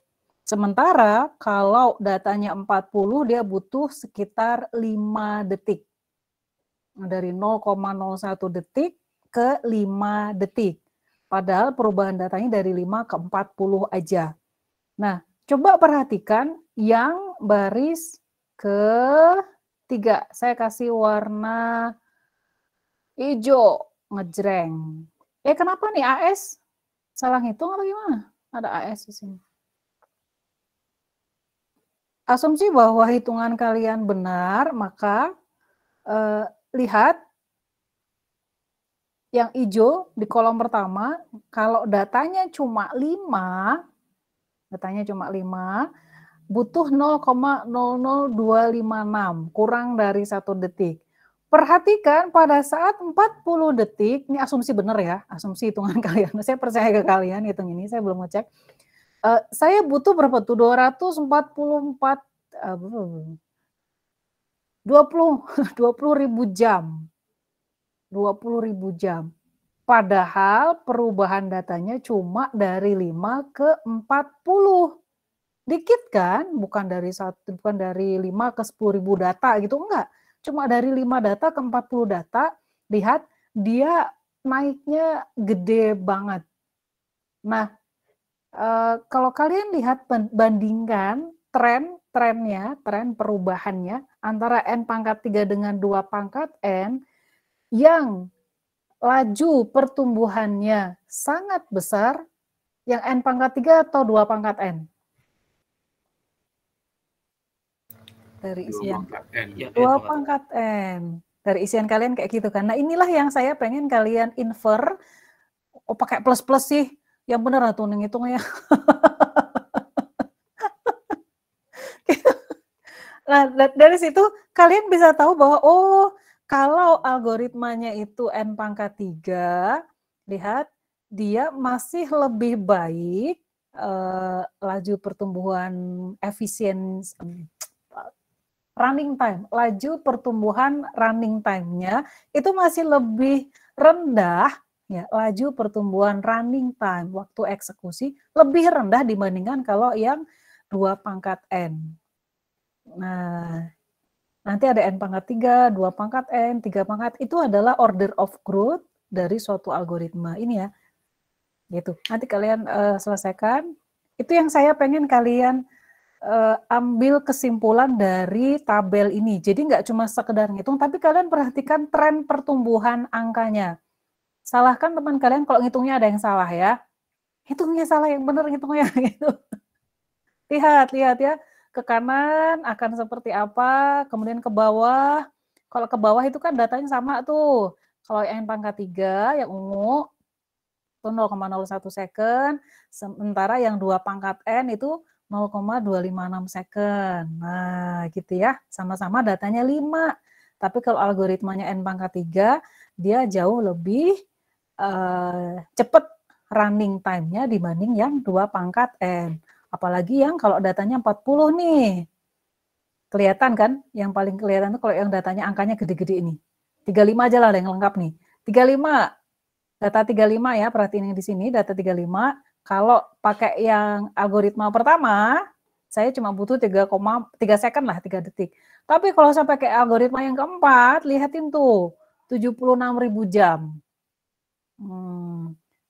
Sementara kalau datanya 40, dia butuh sekitar 5 detik. Dari 0,01 detik ke 5 detik. Padahal perubahan datanya dari 5 ke 40 aja. Nah, coba perhatikan yang baris ke-3. Saya kasih warna hijau, ngejreng. Kenapa nih AS? Salah ngitung atau gimana? Ada AS di sini. Asumsi bahwa hitungan kalian benar, maka lihat yang hijau di kolom pertama, kalau datanya cuma 5, butuh 0,00256, kurang dari 1 detik. Perhatikan pada saat 40 detik, ini asumsi benar ya, asumsi hitungan kalian. Saya percaya ke kalian hitung ini, saya belum ngecek. Saya butuh berapa tuh? 20.000 jam. 20.000 jam. Padahal perubahan datanya cuma dari 5 ke 40. Dikit kan? Bukan dari 5 ke 10.000 data gitu, enggak. Cuma dari 5 data ke 40 data, lihat dia naiknya gede banget. Nah, kalau kalian lihat bandingkan tren perubahannya antara N pangkat 3 dengan 2 pangkat N, yang laju pertumbuhannya sangat besar, yang N pangkat 3 atau 2 pangkat N? Dari isian 2 pangkat N. Dari isian kalian kayak gitu kan. Nah, inilah yang saya pengen kalian infer. Oh, pakai plus-plus sih. Yang bener tuh ngitungnya. Nah, dari situ kalian bisa tahu bahwa kalau algoritmanya itu N pangkat 3, lihat dia masih lebih baik laju pertumbuhan efisiensi running time, laju pertumbuhan running time-nya itu masih lebih rendah ya, laju pertumbuhan running time waktu eksekusi lebih rendah dibandingkan kalau yang 2 pangkat N. Nah, nanti ada N pangkat 3, 2 pangkat N, 3 pangkat, itu adalah order of growth dari suatu algoritma ini ya. Gitu. Nanti kalian selesaikan. Itu yang saya pengen kalian ambil kesimpulan dari tabel ini. Jadi nggak cuma sekedar ngitung, tapi kalian perhatikan tren pertumbuhan angkanya. Salahkan teman kalian kalau ngitungnya ada yang salah ya. Hitungnya salah, yang benar ngitungnya gitu. Lihat ya. Ke kanan akan seperti apa, kemudian ke bawah. Kalau ke bawah itu kan datanya sama tuh. Kalau N pangkat 3 yang ungu itu 0,01 second, sementara yang 2 pangkat N itu 0,256 second. Nah, gitu ya. Sama-sama datanya 5. Tapi kalau algoritmanya N pangkat 3, dia jauh lebih cepat running time-nya dibanding yang 2 pangkat N. Apalagi yang kalau datanya 40 nih. Kelihatan kan? Yang paling kelihatan itu kalau yang datanya angkanya gede-gede ini. 35 aja lah yang lengkap nih. 35. Data 35 ya, perhatiin yang di sini, data 35. Kalau pakai yang algoritma pertama, saya cuma butuh 3 second lah, 3 detik. Tapi kalau saya pakai algoritma yang keempat, lihatin tuh, 76.000 jam.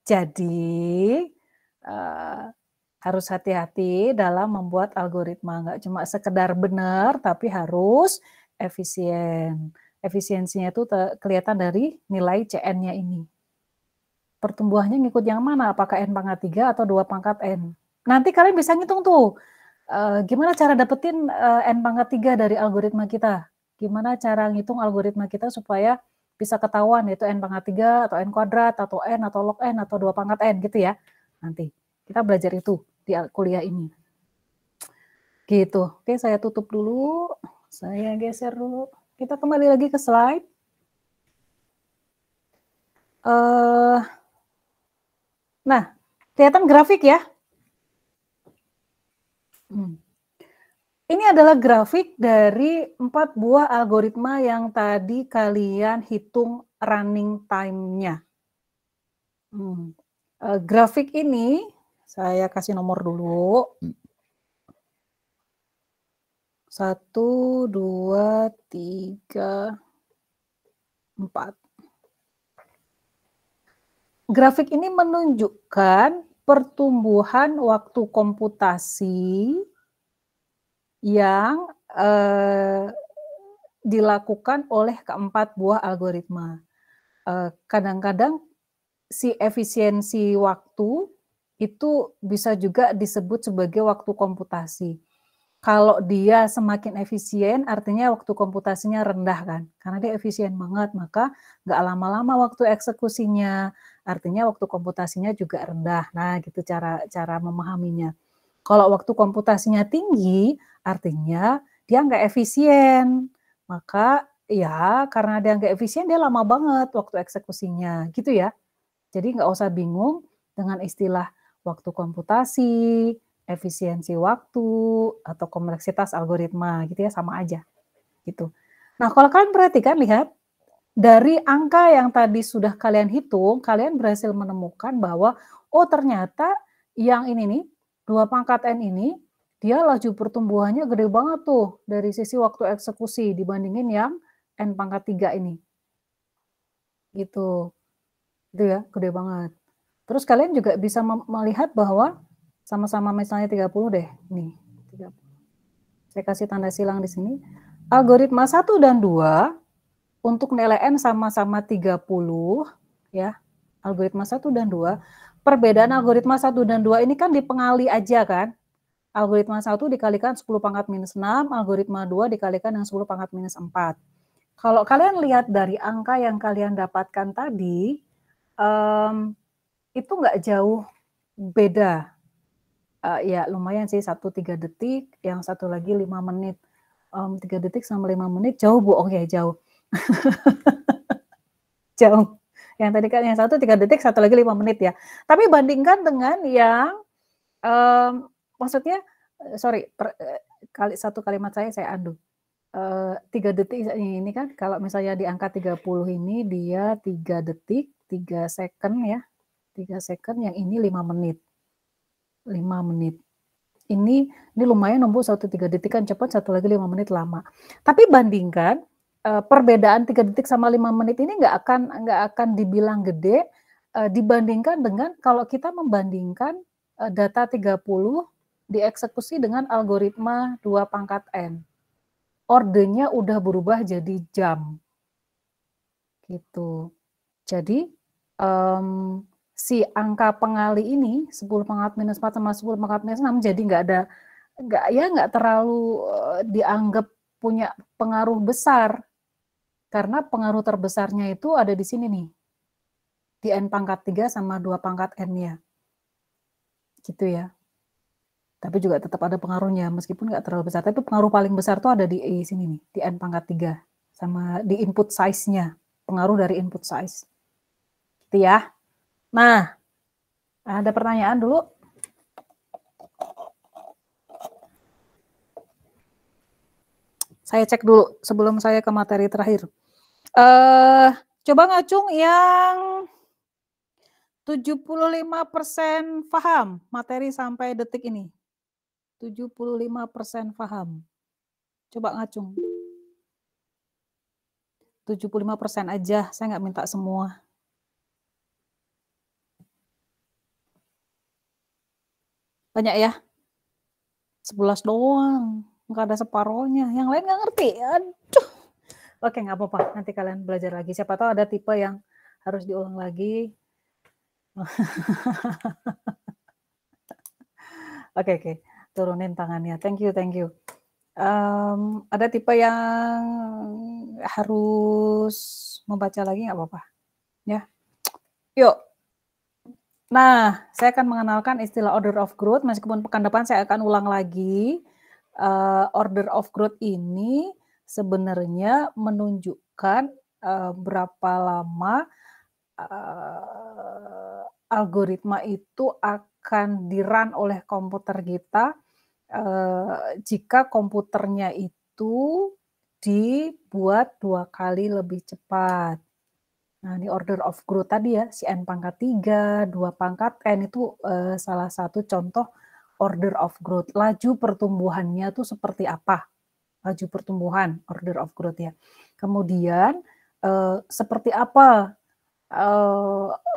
Jadi, harus hati-hati dalam membuat algoritma. Nggak cuma sekedar benar, tapi harus efisien. Efisiensinya itu kelihatan dari nilai CN-nya ini. Pertumbuhannya ngikut yang mana? Apakah N pangkat 3 atau 2 pangkat N? Nanti kalian bisa ngitung tuh, gimana cara dapetin N pangkat 3 dari algoritma kita? Gimana cara ngitung algoritma kita supaya bisa ketahuan yaitu N pangkat 3 atau N kuadrat atau N atau log N atau 2 pangkat N gitu ya. Nanti kita belajar itu di kuliah ini. Gitu. Oke, saya tutup dulu. Saya geser dulu. Kita kembali lagi ke slide. Nah, kelihatan grafik ya? Ini adalah grafik dari 4 buah algoritma yang tadi kalian hitung running time-nya. Grafik ini saya kasih nomor dulu. 1, 2, 3, 4. Grafik ini menunjukkan pertumbuhan waktu komputasi yang dilakukan oleh keempat buah algoritma. Kadang-kadang si efisiensi waktu itu bisa juga disebut sebagai waktu komputasi. Kalau dia semakin efisien, artinya waktu komputasinya rendah kan, karena dia efisien banget, maka nggak lama-lama waktu eksekusinya, artinya waktu komputasinya juga rendah. Nah, gitu cara memahaminya. Kalau waktu komputasinya tinggi, artinya dia nggak efisien, maka ya karena dia nggak efisien, dia lama banget waktu eksekusinya, gitu ya. Jadi nggak usah bingung dengan istilah waktu komputasi, efisiensi waktu, atau kompleksitas algoritma gitu ya, sama aja gitu. Nah, kalau kalian perhatikan, lihat dari angka yang tadi sudah kalian hitung, kalian berhasil menemukan bahwa oh ternyata yang ini nih 2 pangkat n ini dia laju pertumbuhannya gede banget tuh dari sisi waktu eksekusi dibandingin yang n pangkat 3 ini. Gitu. Itu ya, gede banget. Terus kalian juga bisa melihat bahwa sama-sama misalnya 30 deh, nih 30. Saya kasih tanda silang di sini. Algoritma 1 dan 2 untuk nilai n sama-sama 30 ya. Algoritma 1 dan 2. Perbedaan algoritma 1 dan 2 ini kan dipengali aja kan. Algoritma 1 dikalikan 10 pangkat minus 6, algoritma 2 dikalikan dengan 10 pangkat minus 4. Kalau kalian lihat dari angka yang kalian dapatkan tadi, itu nggak jauh beda. Ya lumayan sih, 3 detik, yang satu lagi 5 menit. 3 detik sama 5 menit jauh Bu, oke jauh. Jauh. Yang tadi kan yang satu 3 detik, satu lagi 5 menit ya. Tapi bandingkan dengan yang, maksudnya, satu kalimat saya andu. 3 detik ini kan, kalau misalnya di angka 30 ini dia 3 detik, 3 second ya. 3 second, yang ini 5 menit. 5 menit. Ini lumayan nembus 3 detik kan cepat, satu lagi 5 menit lama. Tapi bandingkan perbedaan 3 detik sama 5 menit ini nggak akan dibilang gede dibandingkan dengan kalau kita membandingkan data 30 dieksekusi dengan algoritma 2 pangkat n. Ordernya udah berubah jadi jam. Gitu. Jadi si angka pengali ini 10 pangkat minus 4 sama 10 pangkat minus 6 jadi nggak terlalu dianggap punya pengaruh besar, karena pengaruh terbesarnya itu ada di sini nih, di n pangkat 3 sama 2 pangkat n-nya gitu ya. Tapi juga tetap ada pengaruhnya meskipun nggak terlalu besar, tapi pengaruh paling besar tuh ada di sini nih, di n pangkat 3 sama di input size-nya, pengaruh dari input size gitu ya. Nah, ada pertanyaan dulu? Saya cek dulu sebelum saya ke materi terakhir. Coba ngacung yang 75% paham materi sampai detik ini. 75% paham. Coba ngacung. 75% aja, saya nggak minta semua. Banyak ya? 11 doang. Nggak ada separohnya. Yang lain nggak ngerti. Aduh. Oke, nggak apa-apa. Nanti kalian belajar lagi. Siapa tahu ada tipe yang harus diulang lagi. Oke. Turunin tangannya. Thank you. Ada tipe yang harus membaca lagi, nggak apa-apa. Ya. Yuk. Nah, saya akan mengenalkan istilah order of growth, meskipun pekan depan saya akan ulang lagi. Order of growth ini sebenarnya menunjukkan berapa lama algoritma itu akan di-run oleh komputer kita jika komputernya itu dibuat 2 kali lebih cepat. Nah, ini order of growth tadi ya, si n pangkat 3, 2 pangkat n itu salah satu contoh order of growth. Laju pertumbuhannya tuh seperti apa? Laju pertumbuhan, order of growth ya. Kemudian seperti apa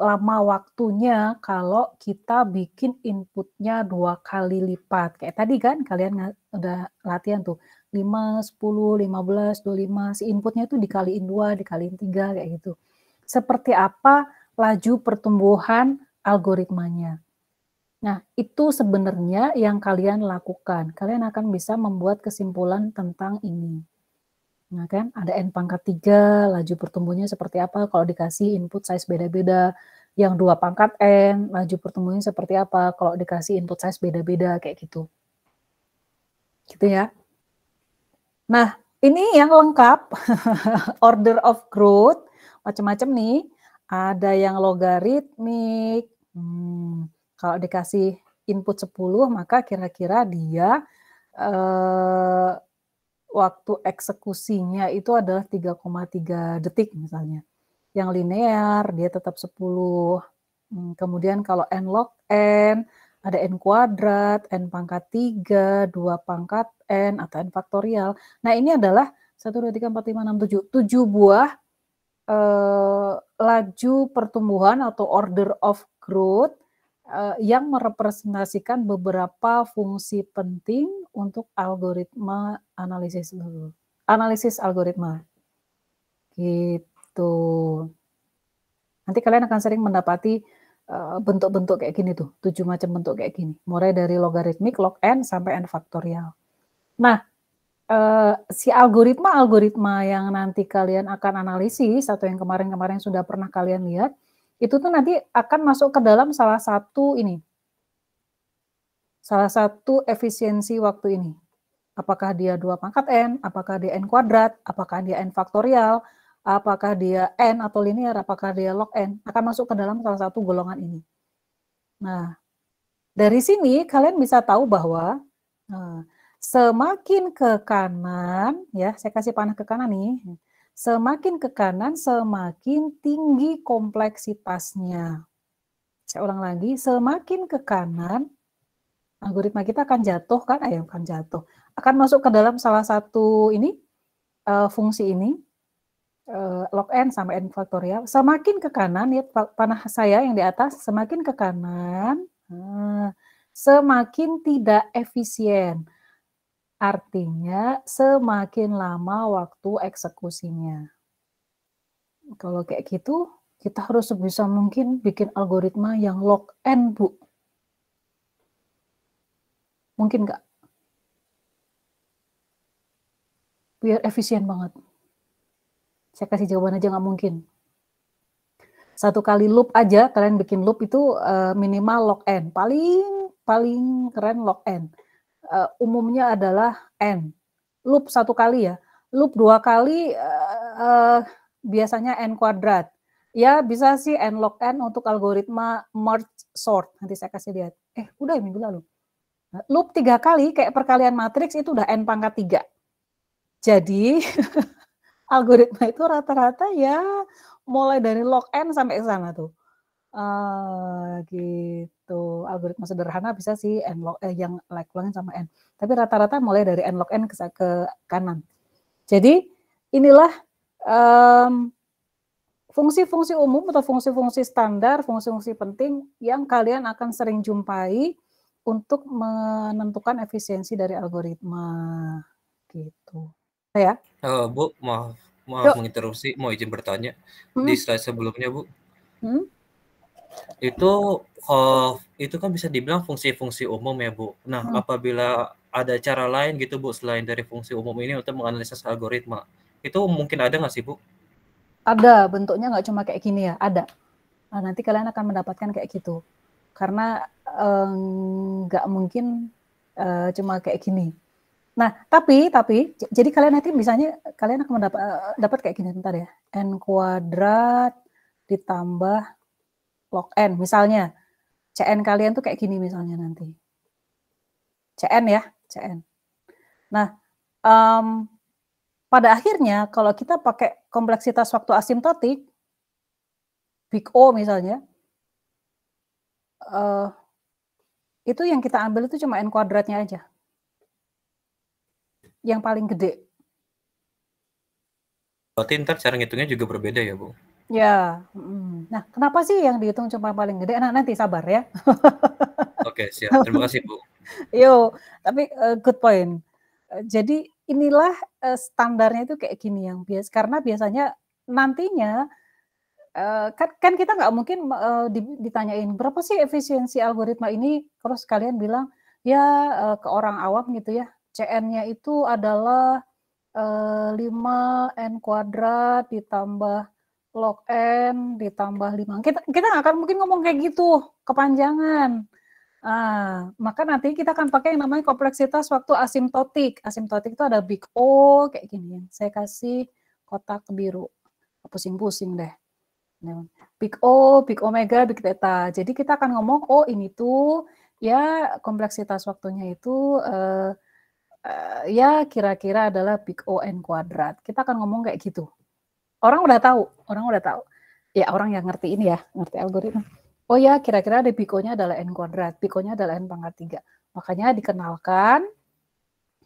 lama waktunya kalau kita bikin inputnya 2 kali lipat. Kayak tadi kan kalian udah latihan tuh 5, 10, 15, 25, si inputnya itu dikaliin 2, dikaliin 3 kayak gitu. Seperti apa laju pertumbuhan algoritmanya. Nah, itu sebenarnya yang kalian lakukan. Kalian akan bisa membuat kesimpulan tentang ini. Nah kan, ada n pangkat 3, laju pertumbuhannya seperti apa kalau dikasih input size beda-beda. Yang 2 pangkat n, laju pertumbuhannya seperti apa kalau dikasih input size beda-beda, kayak gitu. Gitu ya. Nah, ini yang lengkap, order of growth, macam-macam nih. Ada yang logaritmik, kalau dikasih input 10, maka kira-kira dia waktu eksekusinya itu adalah 3,3 detik misalnya. Yang linear dia tetap 10. Kemudian kalau n log n, ada n kuadrat, n pangkat 3, 2 pangkat n, atau n faktorial. Nah ini adalah 1, 2, 3, 4, 5, 6, 7. 7 buah laju pertumbuhan atau order of growth yang merepresentasikan beberapa fungsi penting untuk algoritma analisis algoritma. Gitu. Nanti kalian akan sering mendapati bentuk-bentuk kayak gini tuh, 7 macam bentuk kayak gini. Mulai dari logaritmik, log n, sampai n faktorial. Nah, si algoritma yang nanti kalian akan analisis, atau yang kemarin-kemarin sudah pernah kalian lihat, itu tuh nanti akan masuk ke dalam salah satu efisiensi waktu ini. Apakah dia 2 pangkat n, apakah dia n kuadrat, apakah dia n faktorial, apakah dia n atau linear, apakah dia log n, akan masuk ke dalam salah satu golongan ini. Nah, dari sini kalian bisa tahu bahwa semakin ke kanan, ya saya kasih panah ke kanan nih, semakin ke kanan, semakin tinggi kompleksitasnya. Saya ulang lagi, semakin ke kanan, algoritma kita akan jatuh kan, akan jatuh. Akan masuk ke dalam salah satu ini, fungsi ini, log n sampai n faktorial. Semakin ke kanan, lihat panah saya yang di atas, semakin ke kanan, semakin tidak efisien. Artinya semakin lama waktu eksekusinya. Kalau kayak gitu, kita harus sebisa mungkin bikin algoritma yang log n, Bu. Mungkin nggak? Biar efisien banget. Saya kasih jawaban aja nggak mungkin. 1 kali loop aja, kalian bikin loop itu minimal log n. Paling keren log n. Umumnya adalah n. Loop 1 kali ya. Loop 2 kali biasanya n kuadrat. Ya bisa sih n log n untuk algoritma merge sort. Nanti saya kasih lihat. Udah minggu lalu. Loop 3 kali kayak perkalian matriks itu udah n pangkat 3. Jadi algoritma itu rata-rata ya mulai dari log n sampai ke sana tuh. Gitu. Algoritma sederhana bisa sih n log yang like ulangin sama n. Tapi rata-rata mulai dari n log n ke kanan. Jadi inilah fungsi-fungsi umum atau fungsi-fungsi standar, fungsi-fungsi penting yang kalian akan sering jumpai untuk menentukan efisiensi dari algoritma. Gitu. Ya. Bu, maaf menginterupsi, mau izin bertanya. Di slide sebelumnya, Bu. Itu kan bisa dibilang fungsi-fungsi umum ya, Bu. Nah, apabila ada cara lain gitu, Bu, selain dari fungsi umum ini untuk menganalisis algoritma, itu mungkin ada nggak sih, Bu? Ada, bentuknya nggak cuma kayak gini ya, ada. Nah, nanti kalian akan mendapatkan kayak gitu. Karena nggak mungkin cuma kayak gini. Nah, tapi jadi kalian nanti misalnya kalian akan dapat kayak gini, bentar ya. N kuadrat ditambah log N. Misalnya, CN kalian tuh kayak gini misalnya nanti. CN ya, CN. Nah, pada akhirnya kalau kita pakai kompleksitas waktu asimptotik, big O misalnya, itu yang kita ambil itu cuma N kuadratnya aja. Yang paling gede. Berarti ntar cara ngitungnya juga berbeda ya, Bu? Ya, nah kenapa sih yang dihitung cuma paling gede? Nah, nanti sabar ya. Oke, siap. Terima kasih, Bu. Yo, tapi good point. Jadi inilah standarnya itu kayak gini yang biasa, karena biasanya nantinya kan kita nggak mungkin ditanyain berapa sih efisiensi algoritma ini, terus kalian bilang ya ke orang awam gitu ya, CN-nya itu adalah 5 N kuadrat ditambah log N ditambah 5. Kita nggak akan mungkin ngomong kayak gitu, kepanjangan. Maka nanti kita akan pakai yang namanya kompleksitas waktu asimptotik. Asimptotik itu ada big O kayak gini. Saya kasih kotak biru. Pusing-pusing deh. Big O, big omega, big theta. Jadi kita akan ngomong, oh ini tuh ya kompleksitas waktunya itu ya kira-kira adalah big O N kuadrat. Kita akan ngomong kayak gitu. Orang udah tahu. Ya orang yang ngerti ini ya, ngerti algoritma. Oh ya, kira-kira ada big O-nya adalah N kuadrat, big O-nya adalah N pangkat 3. Makanya dikenalkan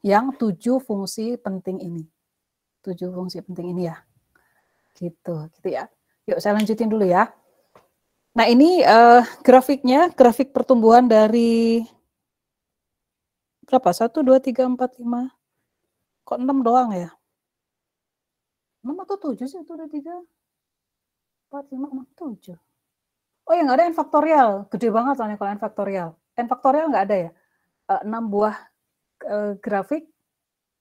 yang 7 fungsi penting ini. 7 fungsi penting ini ya. Gitu ya. Yuk saya lanjutin dulu ya. Nah ini grafiknya, grafik pertumbuhan dari berapa? 1, 2, 3, 4, 5. Kok 6 doang ya? 6 atau 7 sih? 1, 2, 3, 4, 5, 6, 7. Oh ya nggak ada N faktorial. Gede banget soalnya kalau N faktorial. N faktorial nggak ada ya? 6 buah grafik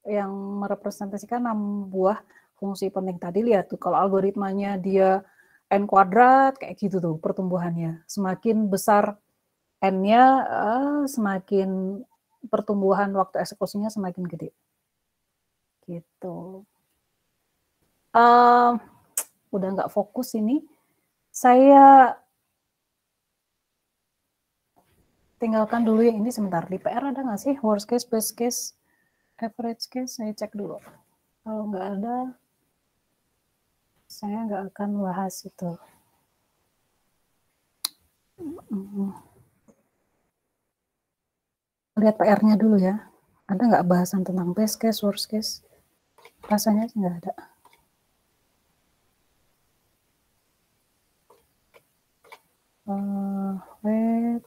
yang merepresentasikan 6 buah fungsi penting tadi. Lihat tuh kalau algoritmanya dia N kuadrat kayak gitu tuh pertumbuhannya. Semakin besar N-nya, semakin pertumbuhan waktu eksekusinya semakin gede. Gitu. Udah nggak fokus ini. Saya tinggalkan dulu ya ini sebentar. Di PR ada nggak sih worst case, best case, average case? Saya cek dulu. Kalau nggak ada, saya nggak akan bahas itu. Lihat PR-nya dulu ya. Ada nggak bahasan tentang best case, worst case? Rasanya sih nggak ada. Wait.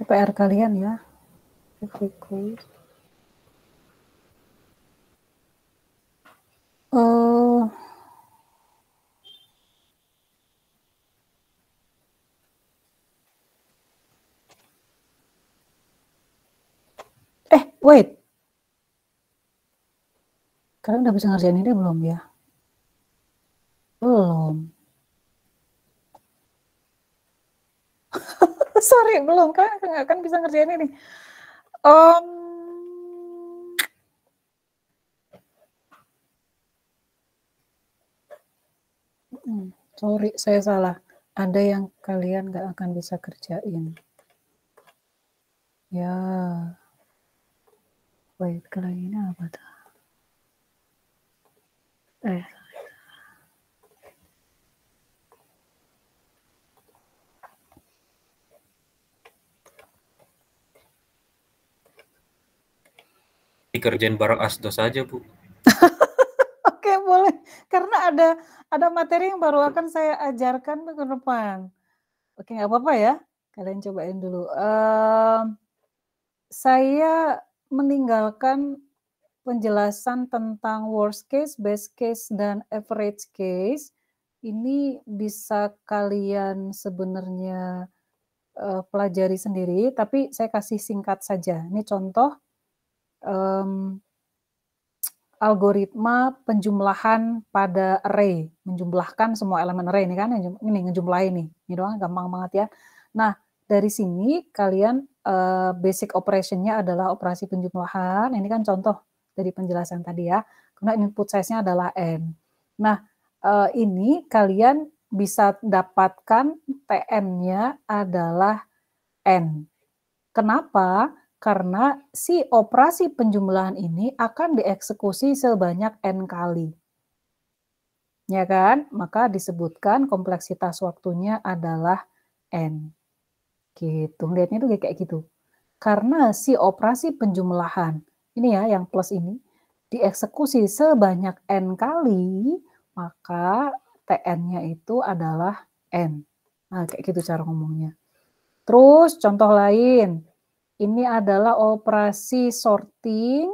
PR kalian ya. Wait. Kalian udah bisa ngerjain ini belum ya? Belum. Sorry, belum. Kalian nggak akan bisa ngerjain ini. Sorry, saya salah. Ada yang kalian nggak akan bisa kerjain. Ya. Wait, kalau ini apa tuh? Dikerjain bareng asdos aja, Bu. Oke, boleh. Karena ada materi yang baru akan saya ajarkan ke depan. Oke, nggak apa-apa ya. Kalian cobain dulu. Saya meninggalkan penjelasan tentang worst case, best case, dan average case. Ini bisa kalian sebenarnya pelajari sendiri, tapi saya kasih singkat saja. Ini contoh algoritma penjumlahan pada array, menjumlahkan semua elemen array ini kan, ini ngejumlahin nih, ini doang gampang banget ya. Nah, dari sini kalian basic operation-nya adalah operasi penjumlahan. Ini kan contoh dari penjelasan tadi ya. Kemudian input size-nya adalah N. Nah, ini kalian bisa dapatkan TN-nya adalah N. Kenapa? Karena si operasi penjumlahan ini akan dieksekusi sebanyak N kali. Ya kan? Maka disebutkan kompleksitas waktunya adalah N. Gitu. Lihatnya itu kayak gitu. Karena si operasi penjumlahan, ini ya yang plus ini, dieksekusi sebanyak N kali, maka TN-nya itu adalah N. Nah, kayak gitu cara ngomongnya. Terus contoh lain, ini adalah operasi sorting,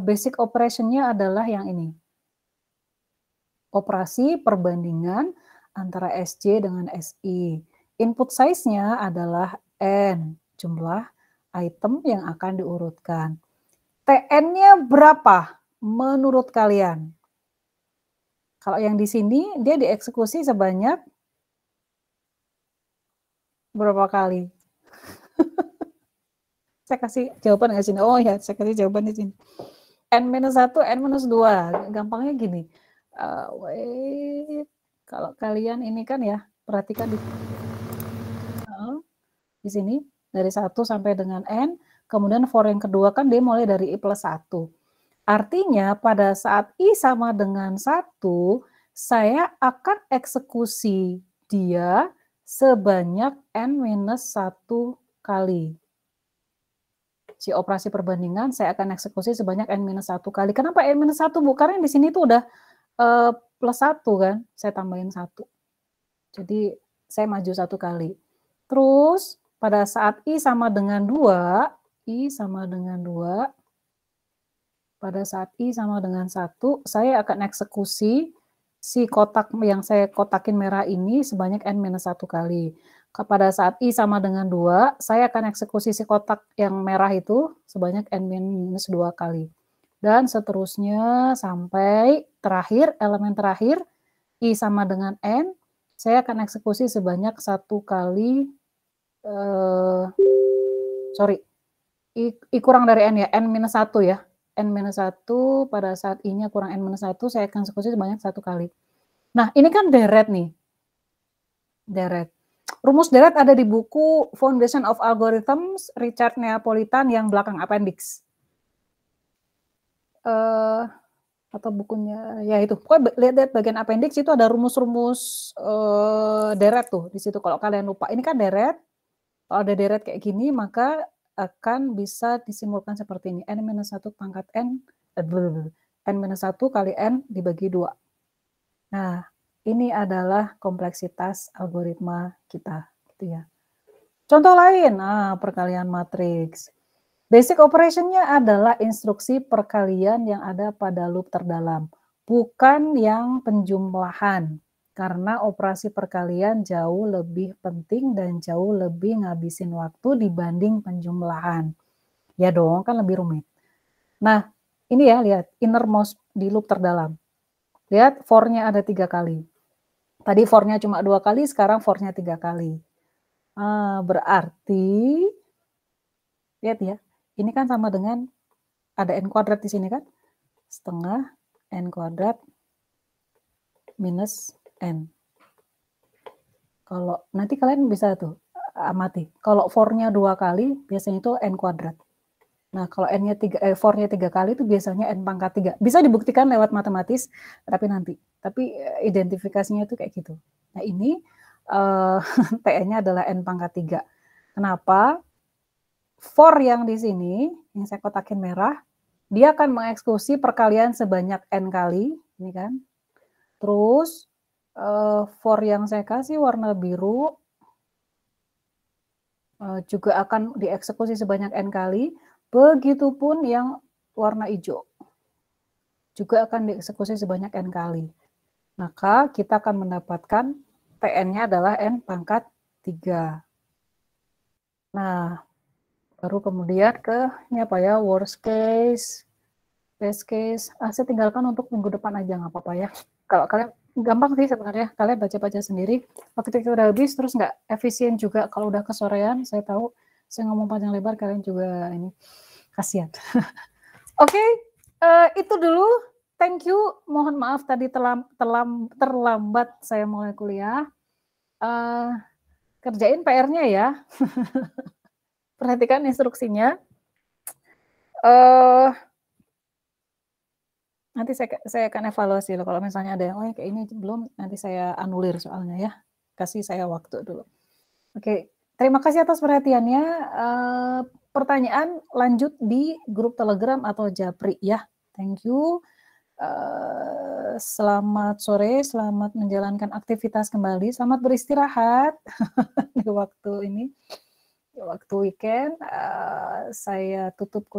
basic operation-nya adalah yang ini. Operasi perbandingan antara SJ dengan SI. Input size-nya adalah N, jumlah item yang akan diurutkan. TN-nya berapa menurut kalian? Kalau yang di sini, dia dieksekusi sebanyak berapa kali? Saya kasih jawaban nggak sini? Oh ya, saya kasih jawaban di sini. N-1, N-2. Gampangnya gini. Wait. Kalau kalian ini kan ya, perhatikan di sini. Dari 1 sampai dengan N. Kemudian for yang kedua kan dia mulai dari I plus 1. Artinya pada saat I sama dengan 1, saya akan eksekusi dia sebanyak N-1 kali. Si operasi perbandingan saya akan eksekusi sebanyak N-1 kali. Kenapa N-1, Bu? Karena di sini tuh udah plus 1 kan, saya tambahin 1. Jadi saya maju 1 kali. Terus pada saat I sama dengan 2, pada saat I sama dengan 1, saya akan eksekusi si kotak yang saya kotakin merah ini sebanyak N-1 kali. Pada saat I sama dengan 2, saya akan eksekusi si kotak yang merah itu sebanyak N-2 kali. Dan seterusnya sampai terakhir, elemen terakhir, I sama dengan N, saya akan eksekusi sebanyak 1 kali, I kurang dari N ya, N-1 ya. N-1 pada saat I-nya kurang N-1, saya akan eksekusi sebanyak 1 kali. Nah, ini kan deret nih. Deret. Rumus deret ada di buku Foundation of Algorithms, Richard Neapolitan yang belakang appendix. Atau bukunya, ya itu. Pokoknya lihat bagian appendix itu ada rumus-rumus deret tuh di situ. Kalau kalian lupa, ini kan deret. Kalau ada deret kayak gini, maka akan bisa disimpulkan seperti ini. N-1 pangkat N, N-1 kali N dibagi 2. Nah, ini adalah kompleksitas algoritma kita, gitu ya. Contoh lain, perkalian matriks. Basic operation-nya adalah instruksi perkalian yang ada pada loop terdalam, bukan yang penjumlahan, karena operasi perkalian jauh lebih penting dan jauh lebih ngabisin waktu dibanding penjumlahan. Ya dong, kan lebih rumit. Nah, ini ya, lihat, innermost di loop terdalam. Lihat, for-nya ada 3 kali. Tadi for-nya cuma 2 kali, sekarang for-nya 3 kali. Berarti, lihat ya, ini kan sama dengan, ada N kuadrat di sini kan? Setengah N kuadrat minus N. Kalau nanti kalian bisa tuh amati. Kalau for-nya 2 kali, biasanya itu N kuadrat. Nah, kalau N-nya for-nya 3 kali itu biasanya N pangkat 3. Bisa dibuktikan lewat matematis, tapi nanti. Tapi identifikasinya itu kayak gitu. Nah, ini TN-nya adalah N pangkat 3. Kenapa? For yang di sini, yang saya kotakin merah, dia akan mengeksekusi perkalian sebanyak N kali, ini kan. Terus, for yang saya kasih warna biru, juga akan dieksekusi sebanyak N kali. Begitupun yang warna hijau. Juga akan dieksekusi sebanyak N kali. Maka kita akan mendapatkan TN-nya adalah N pangkat 3. Nah, baru kemudian ke, ini apa ya, worst case, best case. Saya tinggalkan untuk minggu depan aja, nggak apa-apa ya. Kalau kalian gampang sih sebenarnya, kalian baca-baca sendiri. Waktu itu udah habis, terus nggak efisien juga kalau udah kesorean. Saya tahu, saya ngomong panjang lebar, kalian juga ini kasihan. Oke, itu dulu. Thank you. Mohon maaf tadi terlambat saya mulai kuliah. Kerjain PR-nya ya. Perhatikan instruksinya. Nanti saya akan evaluasi loh, kalau misalnya ada yang kayak ini belum, nanti saya anulir soalnya ya. Kasih saya waktu dulu. Oke, terima kasih atas perhatiannya. Pertanyaan lanjut di grup Telegram atau Japri ya. Thank you. Selamat sore, selamat menjalankan aktivitas kembali, selamat beristirahat di waktu ini, di waktu weekend. Saya tutup kuliah.